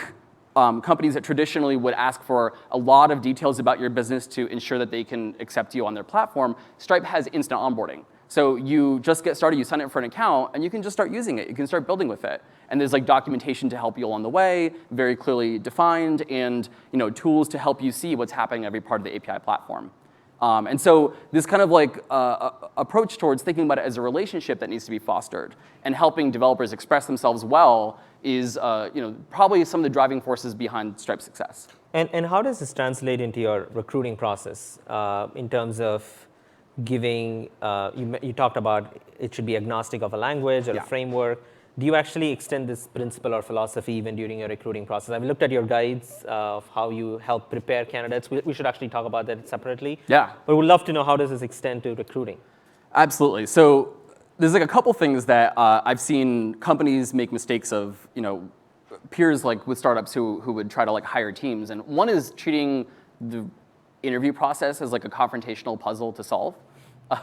companies that traditionally would ask for a lot of details about your business to ensure that they can accept you on their platform, Stripe has instant onboarding. So you just get started, you sign up for an account, and you can just start using it. You can start building with it. And there's like documentation to help you along the way, very clearly defined, and you know, tools to help you see what's happening in every part of the API platform. And so this kind of like approach towards thinking about it as a relationship that needs to be fostered and helping developers express themselves well is you know, probably some of the driving forces behind Stripe's success. And how does this translate into your recruiting process in terms of giving, you talked about it should be agnostic of a language or a framework. Do you actually extend this principle or philosophy even during your recruiting process? I've looked at your guides of how you help prepare candidates. We should actually talk about that separately. Yeah. But we'd love to know how does this extend to recruiting? Absolutely. So there's like a couple things that I've seen companies make mistakes of, you know, peers like with startups who would try to like hire teams. And one is treating the interview process as like a confrontational puzzle to solve.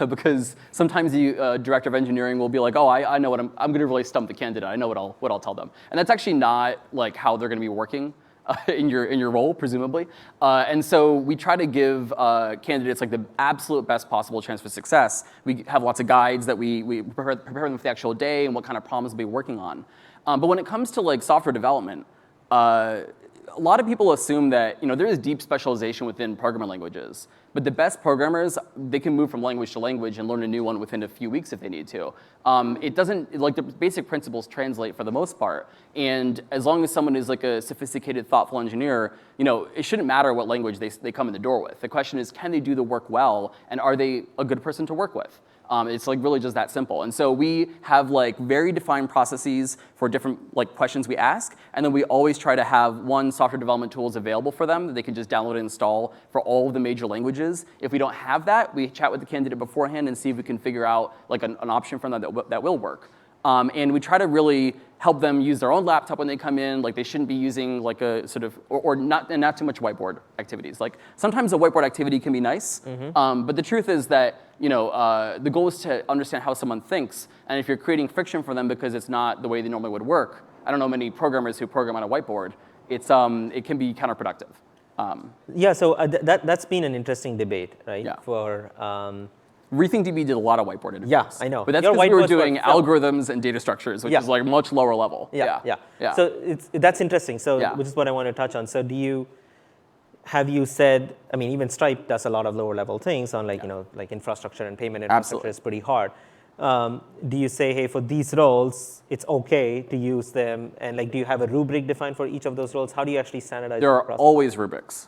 Because sometimes the director of engineering will be like, oh, I know what I'm going to really stump the candidate. I know what I'll tell them. And that's actually not like how they're going to be working in your role, presumably. And so we try to give candidates like the absolute best possible chance for success. We have lots of guides that we prepare them for the actual day and what kind of problems we'll be working on. But when it comes to like software development, a lot of people assume that, you know, there is deep specialization within programming languages, but the best programmers, they can move from language to language and learn a new one within a few weeks if they need to. It doesn't, like the basic principles translate for the most part, and as long as someone is like a sophisticated, thoughtful engineer, you know, it shouldn't matter what language they come in the door with. The question is, can they do the work well, and are they a good person to work with? It's like really just that simple. And so we have like very defined processes for different like questions we ask, and then we always try to have one software development tools available for them that they can just download and install for all of the major languages. If we don't have that, we chat with the candidate beforehand and see if we can figure out like an option from them that will work. And we try to really help them use their own laptop when they come in. Like they shouldn't be using like a sort of, or not too much whiteboard activities. Like sometimes a whiteboard activity can be nice, but the truth is that, you know, the goal is to understand how someone thinks. And if you're creating friction for them because it's not the way they normally would work, I don't know many programmers who program on a whiteboard, it can be counterproductive. Yeah, so that's been an interesting debate, right? Yeah. For RethinkDB did a lot of whiteboard interviews. Yeah, I know. But that's because we were doing algorithms and data structures, which is like much lower level. Yeah. So that's interesting. So which is what I want to touch on. So have you said, I mean, even Stripe does a lot of lower level things on like, you know, like infrastructure and payment infrastructure is pretty hard. Do you say, hey, for these roles, it's okay to use them? And like, do you have a rubric defined for each of those roles? How do you actually standardize There the are process? always rubrics.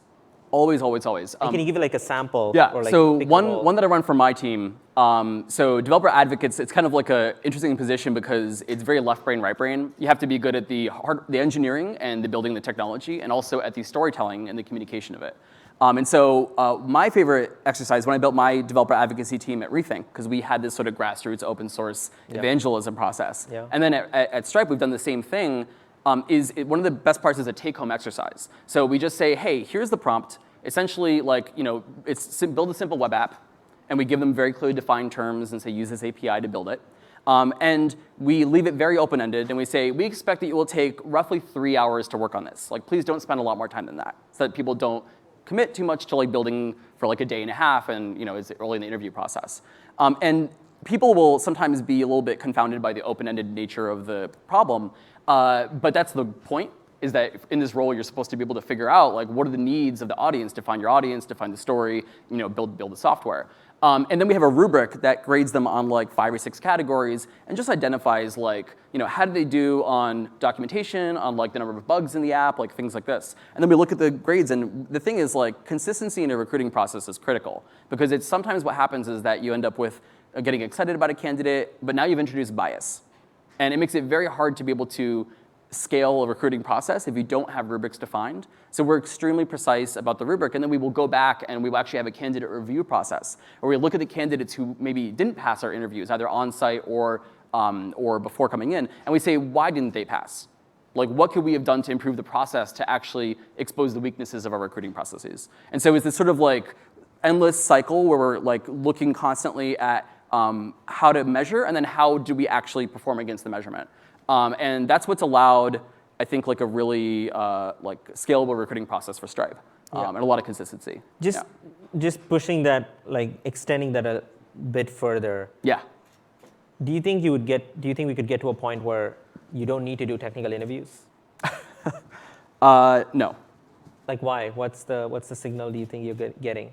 Always, always, always. Can you give like a sample? Yeah, Or like so pick a one role? that I run for my team, so developer advocates, it's kind of like an interesting position because it's very left brain, right brain. You have to be good at the engineering and the building the technology, and also at the storytelling and the communication of it. And so my favorite exercise when I built my developer advocacy team at Rethink, because we had this sort of grassroots open source evangelism process. Yeah. And then at Stripe, we've done the same thing. One of the best parts is a take-home exercise. So we just say, hey, here's the prompt. Essentially, like, build a simple web app, and we give them very clearly defined terms and say, use this API to build it. And we leave it very open-ended, and we say, we expect that you will take roughly 3 hours to work on this. Like, please don't spend a lot more time than that, so that people don't commit too much to like building for like a day and a half, and it's early in the interview process. And people will sometimes be a little bit confounded by the open-ended nature of the problem, but that's the point. Is that in this role you're supposed to be able to figure out like what are the needs of the audience, define your audience, define the story, build the software. And then we have a rubric that grades them on like 5 or 6 categories and just identifies like, how do they do on documentation, on like the number of bugs in the app, like things like this. And then we look at the grades, and the thing is like consistency in a recruiting process is critical, because it's sometimes what happens is that you end up with getting excited about a candidate, but now you've introduced bias. And it makes it very hard to be able to scale a recruiting process if you don't have rubrics defined. So we're extremely precise about the rubric, and then we will go back and we will actually have a candidate review process where we look at the candidates who maybe didn't pass our interviews, either on-site or before coming in, and we say, why didn't they pass? Like, what could we have done to improve the process to actually expose the weaknesses of our recruiting processes? And so it's this sort of like endless cycle where we're like looking constantly at how to measure, and then how do we actually perform against the measurement. And that's what's allowed, I think, like a really like scalable recruiting process for Stripe, and a lot of consistency. Just pushing that, like extending that a bit further. Yeah. Do you think we could get to a point where you don't need to do technical interviews? No. Like why? What's the signal do you think you're getting?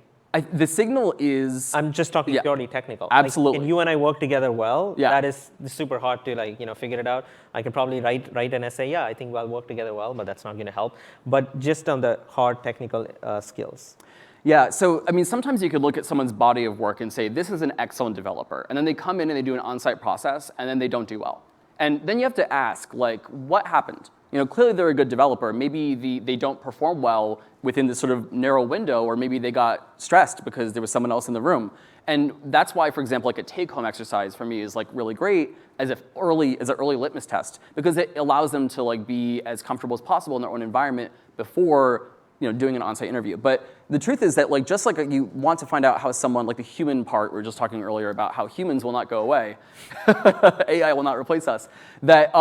The signal is... I'm just talking purely technical. Absolutely. Like, can you and I work together well? Yeah. That is super hard to figure it out. I could probably write an essay. Yeah, I think we'll work together well, but that's not going to help. But just on the hard technical skills. Yeah, so I mean, sometimes you could look at someone's body of work and say, this is an excellent developer. And then they come in and they do an on-site process, and then they don't do well. And then you have to ask, like, what happened? Clearly they're a good developer. Maybe they don't perform well within this sort of narrow window, or maybe they got stressed because there was someone else in the room. And that's why, for example, like a take-home exercise for me is like really great as an early litmus test, because it allows them to like be as comfortable as possible in their own environment before doing an on-site interview. But the truth is that like just like you want to find out how someone, like the human part, we were just talking earlier about how humans will not go away, AI will not replace us, that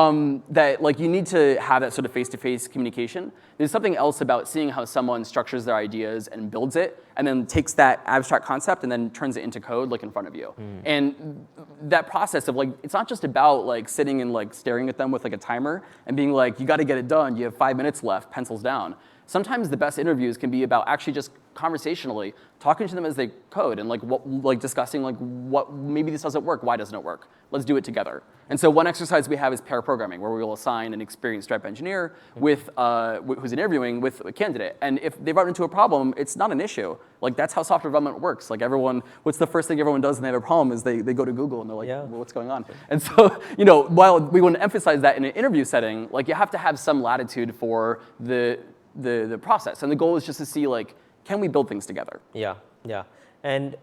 like you need to have that sort of face-to-face communication. There's something else about seeing how someone structures their ideas and builds it, and then takes that abstract concept and then turns it into code like in front of you. And that process of like, it's not just about like sitting and like staring at them with like a timer and being like, you gotta get it done, you have 5 minutes left, pencils down. Sometimes the best interviews can be about actually just conversationally talking to them as they code and like discussing like what maybe this doesn't work, why doesn't it work? Let's do it together. And so one exercise we have is pair programming, where we will assign an experienced Stripe engineer with who's interviewing with a candidate. And if they run into a problem, it's not an issue. Like that's how software development works. Like what's the first thing everyone does when they have a problem is they go to Google and they're like, well, what's going on? And so while we want to emphasize that in an interview setting, like you have to have some latitude for the process, and the goal is just to see like, can we build things together? Yeah. And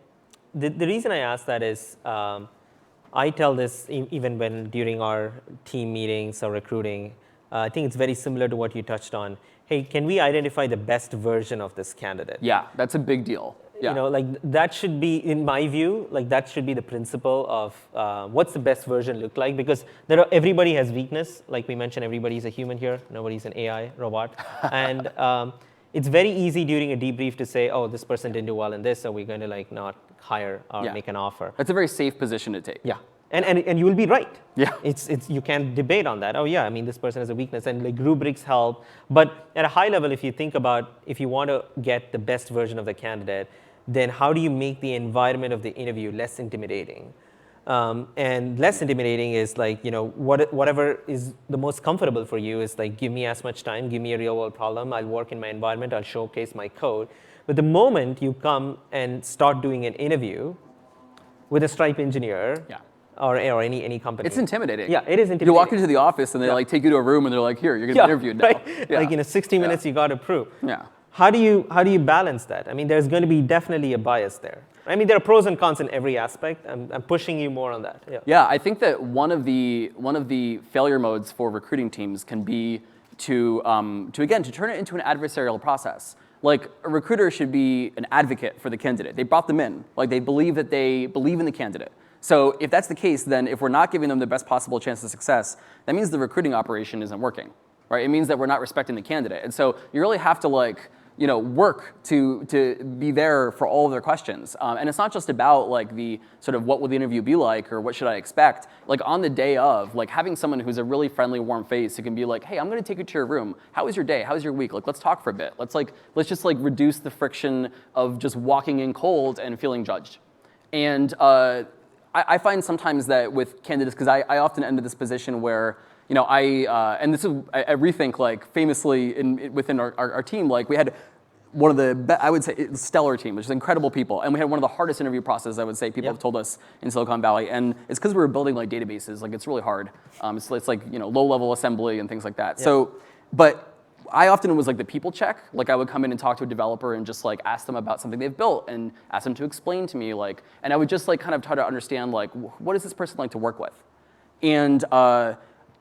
the reason I ask that is I tell this even when during our team meetings or recruiting. I think it's very similar to what you touched on. Hey, can we identify the best version of this candidate? Yeah, that's a big deal. Yeah. Like that should be, in my view, like that should be the principle of what's the best version look like, because everybody has weakness. Like we mentioned, everybody's a human here. Nobody's an AI robot. And it's very easy during a debrief to say, oh, this person didn't do well in this, so we're going to like not hire or make an offer. That's a very safe position to take. Yeah. And you will be right. Yeah. It's you can't debate on that. Oh yeah, I mean this person has a weakness, and like rubrics help. But at a high level, if you think about if you want to get the best version of the candidate, then how do you make the environment of the interview less intimidating? And less intimidating is like, whatever is the most comfortable for you is like, give me as much time, give me a real world problem, I'll work in my environment, I'll showcase my code. But the moment you come and start doing an interview with a Stripe engineer, Yeah. or any company. It's intimidating. Yeah, it is intimidating. You walk into the office and they like take you to a room and they're like, here, you're gonna be interviewed now. Right? Yeah. Like in 60 minutes, you got to prove. Yeah. How do you balance that? I mean, there's going to be definitely a bias there. I mean, there are pros and cons in every aspect. I'm pushing you more on that. Yeah. Yeah, I think that one of the failure modes for recruiting teams can be to turn it into an adversarial process. Like, a recruiter should be an advocate for the candidate. They brought them in. Like, they believe in the candidate. So if that's the case, then if we're not giving them the best possible chance of success, that means the recruiting operation isn't working, right? It means that we're not respecting the candidate. And so you really have to work to be there for all of their questions. And it's not just about like the sort of what will the interview be like or what should I expect. Like on the day of, like having someone who's a really friendly, warm face who can be like, hey, I'm gonna take you to your room. How was your day? How was your week? Like, let's talk for a bit. Let's just reduce the friction of just walking in cold and feeling judged. And I find sometimes that with candidates, because I often end in this position where, and this is, I rethink, like famously within our team, like we had one of the, I would say, stellar team, which is incredible people. And we had one of the hardest interview processes, I would say, people have told us in Silicon Valley. And it's because we were building like databases, like it's really hard. It's like, low-level assembly and things like that. Yeah. So, but I often was like the people check. Like I would come in and talk to a developer and just like ask them about something they've built and ask them to explain to me, like, and I would just like kind of try to understand like, what is this person like to work with? And I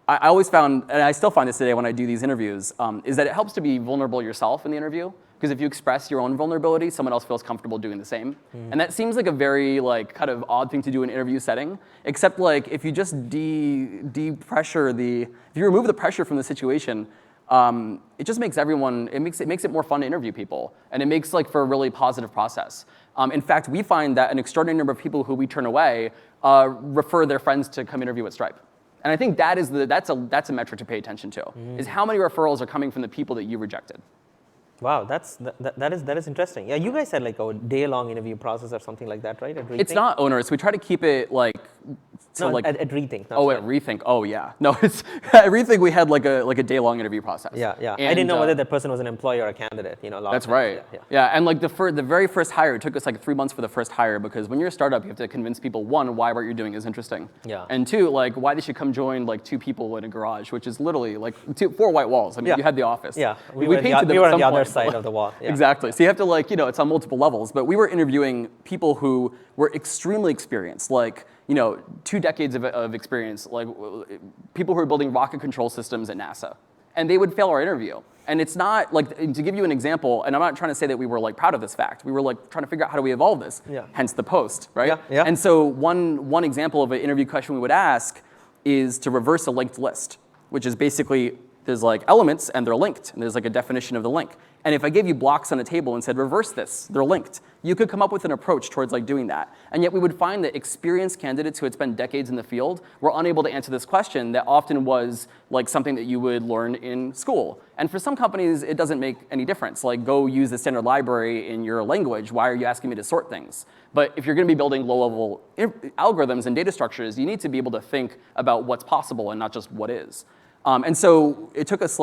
always found, and I still find this today when I do these interviews, is that it helps to be vulnerable yourself in the interview. Because if you express your own vulnerability, someone else feels comfortable doing the same. And that seems like a very like kind of odd thing to do in an interview setting, except like if you just de-pressure if you remove the pressure from the situation, it just makes it makes it more fun to interview people. And it makes like for a really positive process. In fact, we find that an extraordinary number of people who we turn away refer their friends to come interview at Stripe. And I think that's a metric to pay attention to, is how many referrals are coming from the people that you rejected. Wow, that is interesting. Yeah, you guys had like a day-long interview process or something like that, right? At Rethink? It's not onerous. We try to keep it like at Rethink. Oh, at Rethink. Oh, yeah. No, it's at Rethink. We had like a day-long interview process. Yeah, yeah. And I didn't know whether that person was an employee or a candidate. That's right. Yeah, and like the very first hire, it took us like 3 months for the first hire because when you're a startup, you have to convince people, one, why what you're doing is interesting. Yeah. And two, like why they should come join like 2 people in a garage, which is literally like 4 white walls. I mean, you had the office. Yeah. We painted them were at on some the other point, side of the wall. Yeah. Exactly. So you have to like, it's on multiple levels. But we were interviewing people who were extremely experienced, like 2 decades of experience, like people who are building rocket control systems at NASA. And they would fail our interview. And it's not like, to give you an example, and I'm not trying to say that we were like proud of this fact. We were like trying to figure out how do we evolve this, hence the post, right? Yeah, yeah. And so one example of an interview question we would ask is to reverse a linked list, which is basically there's like elements and they're linked, and there's like a definition of the link. And if I gave you blocks on a table and said, reverse this, they're linked, you could come up with an approach towards like doing that. And yet we would find that experienced candidates who had spent decades in the field were unable to answer this question that often was like something that you would learn in school. And for some companies, it doesn't make any difference. Like go use the standard library in your language. Why are you asking me to sort things? But if you're gonna be building low-level algorithms and data structures, you need to be able to think about what's possible and not just what is. And so it took us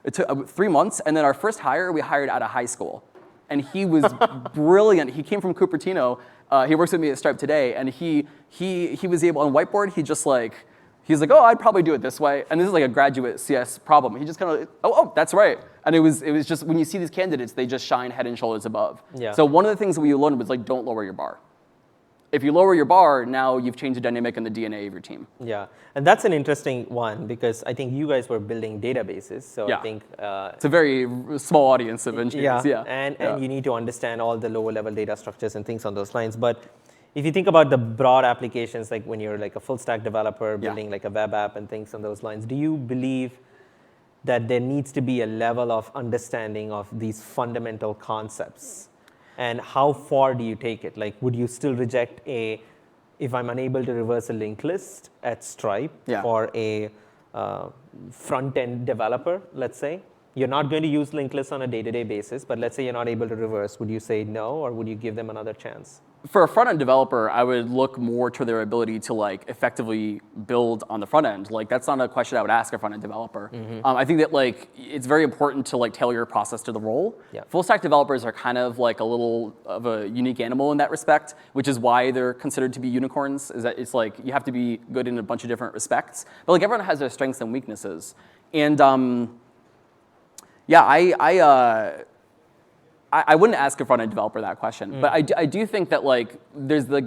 it took 3 months, and then our first hire, we hired out of high school. And he was brilliant. He came from Cupertino. He works with me at Stripe today, and he was able, on whiteboard, he's like, oh, I'd probably do it this way. And this is like a graduate CS problem. He just kind of, oh, that's right. And it was just, when you see these candidates, they just shine head and shoulders above. Yeah. So one of the things that we learned was like, don't lower your bar. If you lower your bar, now you've changed the dynamic and the DNA of your team. Yeah, and that's an interesting one because I think you guys were building databases. So I think it's a very small audience of engineers. Yeah, and you need to understand all the lower level data structures and things on those lines. But if you think about the broad applications, like when you're like a full stack developer building like a web app and things on those lines, do you believe that there needs to be a level of understanding of these fundamental concepts? And how far do you take it? Like, would you still reject if I'm unable to reverse a linked list at Stripe for a front-end developer, let's say? You're not going to use linked lists on a day-to-day basis, but let's say you're not able to reverse. Would you say no, or would you give them another chance? for a front-end developer, I would look more to their ability to like effectively build on the front end. Like that's not a question I would ask a front-end developer. I think that like it's very important to like tailor your process to the role. Yeah. Full-stack developers are kind of like a little of a unique animal in that respect, which is why they're considered to be unicorns. Is that it's like you have to be good in a bunch of different respects, but like everyone has their strengths and weaknesses. And yeah, I wouldn't ask a front-end developer that question, but I do think that like there's like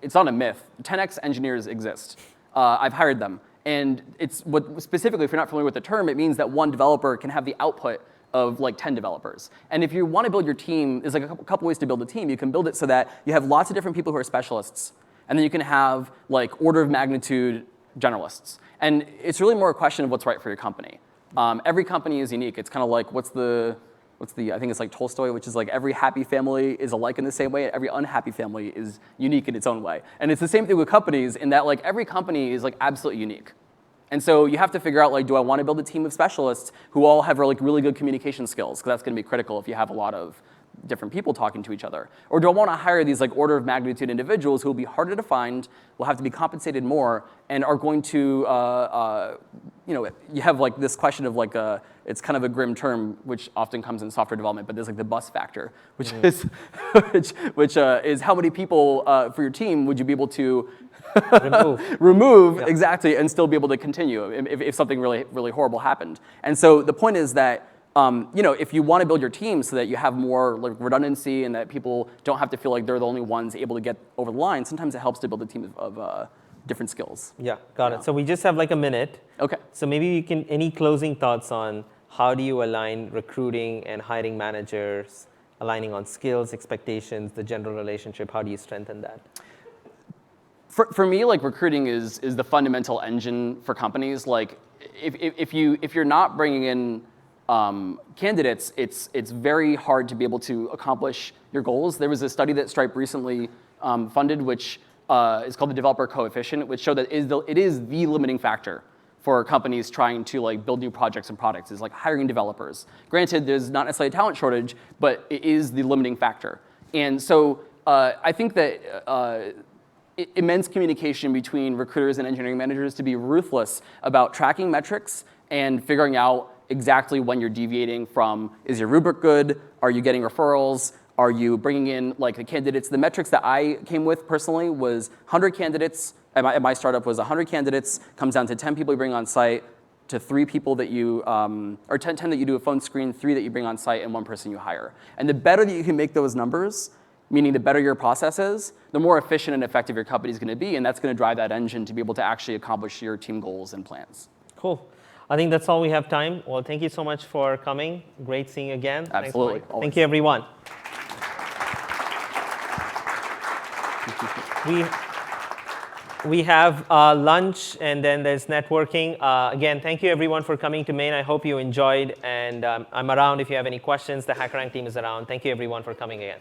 it's not a myth. 10x engineers exist. I've hired them, and it's what specifically, if you're not familiar with the term, it means that one developer can have the output of like 10 developers. And if you want to build your team, there's like a couple ways to build a team. You can build it so that you have lots of different people who are specialists, and then you can have like order of magnitude generalists. And it's really more a question of what's right for your company. Every company is unique. It's kind of like what's the I think it's like Tolstoy, which is like every happy family is alike in the same way, and every unhappy family is unique in its own way. And it's the same thing with companies in that like every company is like absolutely unique. And so you have to figure out like, do I want to build a team of specialists who all have like really good communication skills? Because that's going to be critical if you have a lot of different people talking to each other. Or do I want to hire these like order of magnitude individuals who will be harder to find, will have to be compensated more, and are going to, you have like this question of like it's kind of a grim term, which often comes in software development, but there's like the bus factor, which is which is how many people for your team would you be able to remove Yeah. exactly, and still be able to continue if something really, really horrible happened. And so the point is that if you want to build your team so that you have more like redundancy and that people don't have to feel like they're the only ones able to get over the line, sometimes it helps to build a team of different skills. Yeah, got it. So we just have like a minute. Okay. So maybe you can, any closing thoughts on how do you align recruiting and hiring managers, aligning on skills, expectations, the general relationship, how do you strengthen that? For me, like recruiting is the fundamental engine for companies. Like if you're not bringing in candidates, it's very hard to be able to accomplish your goals. There was a study that Stripe recently funded, which is called the developer coefficient, which showed that it is the limiting factor for companies trying to like build new projects and products, is like hiring developers. Granted, there's not necessarily a talent shortage, but it is the limiting factor. And so I think that immense communication between recruiters and engineering managers to be ruthless about tracking metrics and figuring out exactly when you're deviating from, is your rubric good? Are you getting referrals? Are you bringing in like the candidates? The metrics that I came with personally was 100 candidates. At my startup was 100 candidates, comes down to 10 people you bring on site, to 3 people that you, or 10 that you do a phone screen, 3 that you bring on site, and 1 person you hire. And the better that you can make those numbers, meaning the better your process is, the more efficient and effective your company is going to be, and that's going to drive that engine to be able to actually accomplish your team goals and plans. Cool. I think that's all we have time. Well, thank you so much for coming. Great seeing you again. Absolutely. Thanks, thank you, everyone. We have lunch, and then there's networking. Again, thank you, everyone, for coming to Maine. I hope you enjoyed, and I'm around if you have any questions. The HackerRank team is around. Thank you, everyone, for coming again.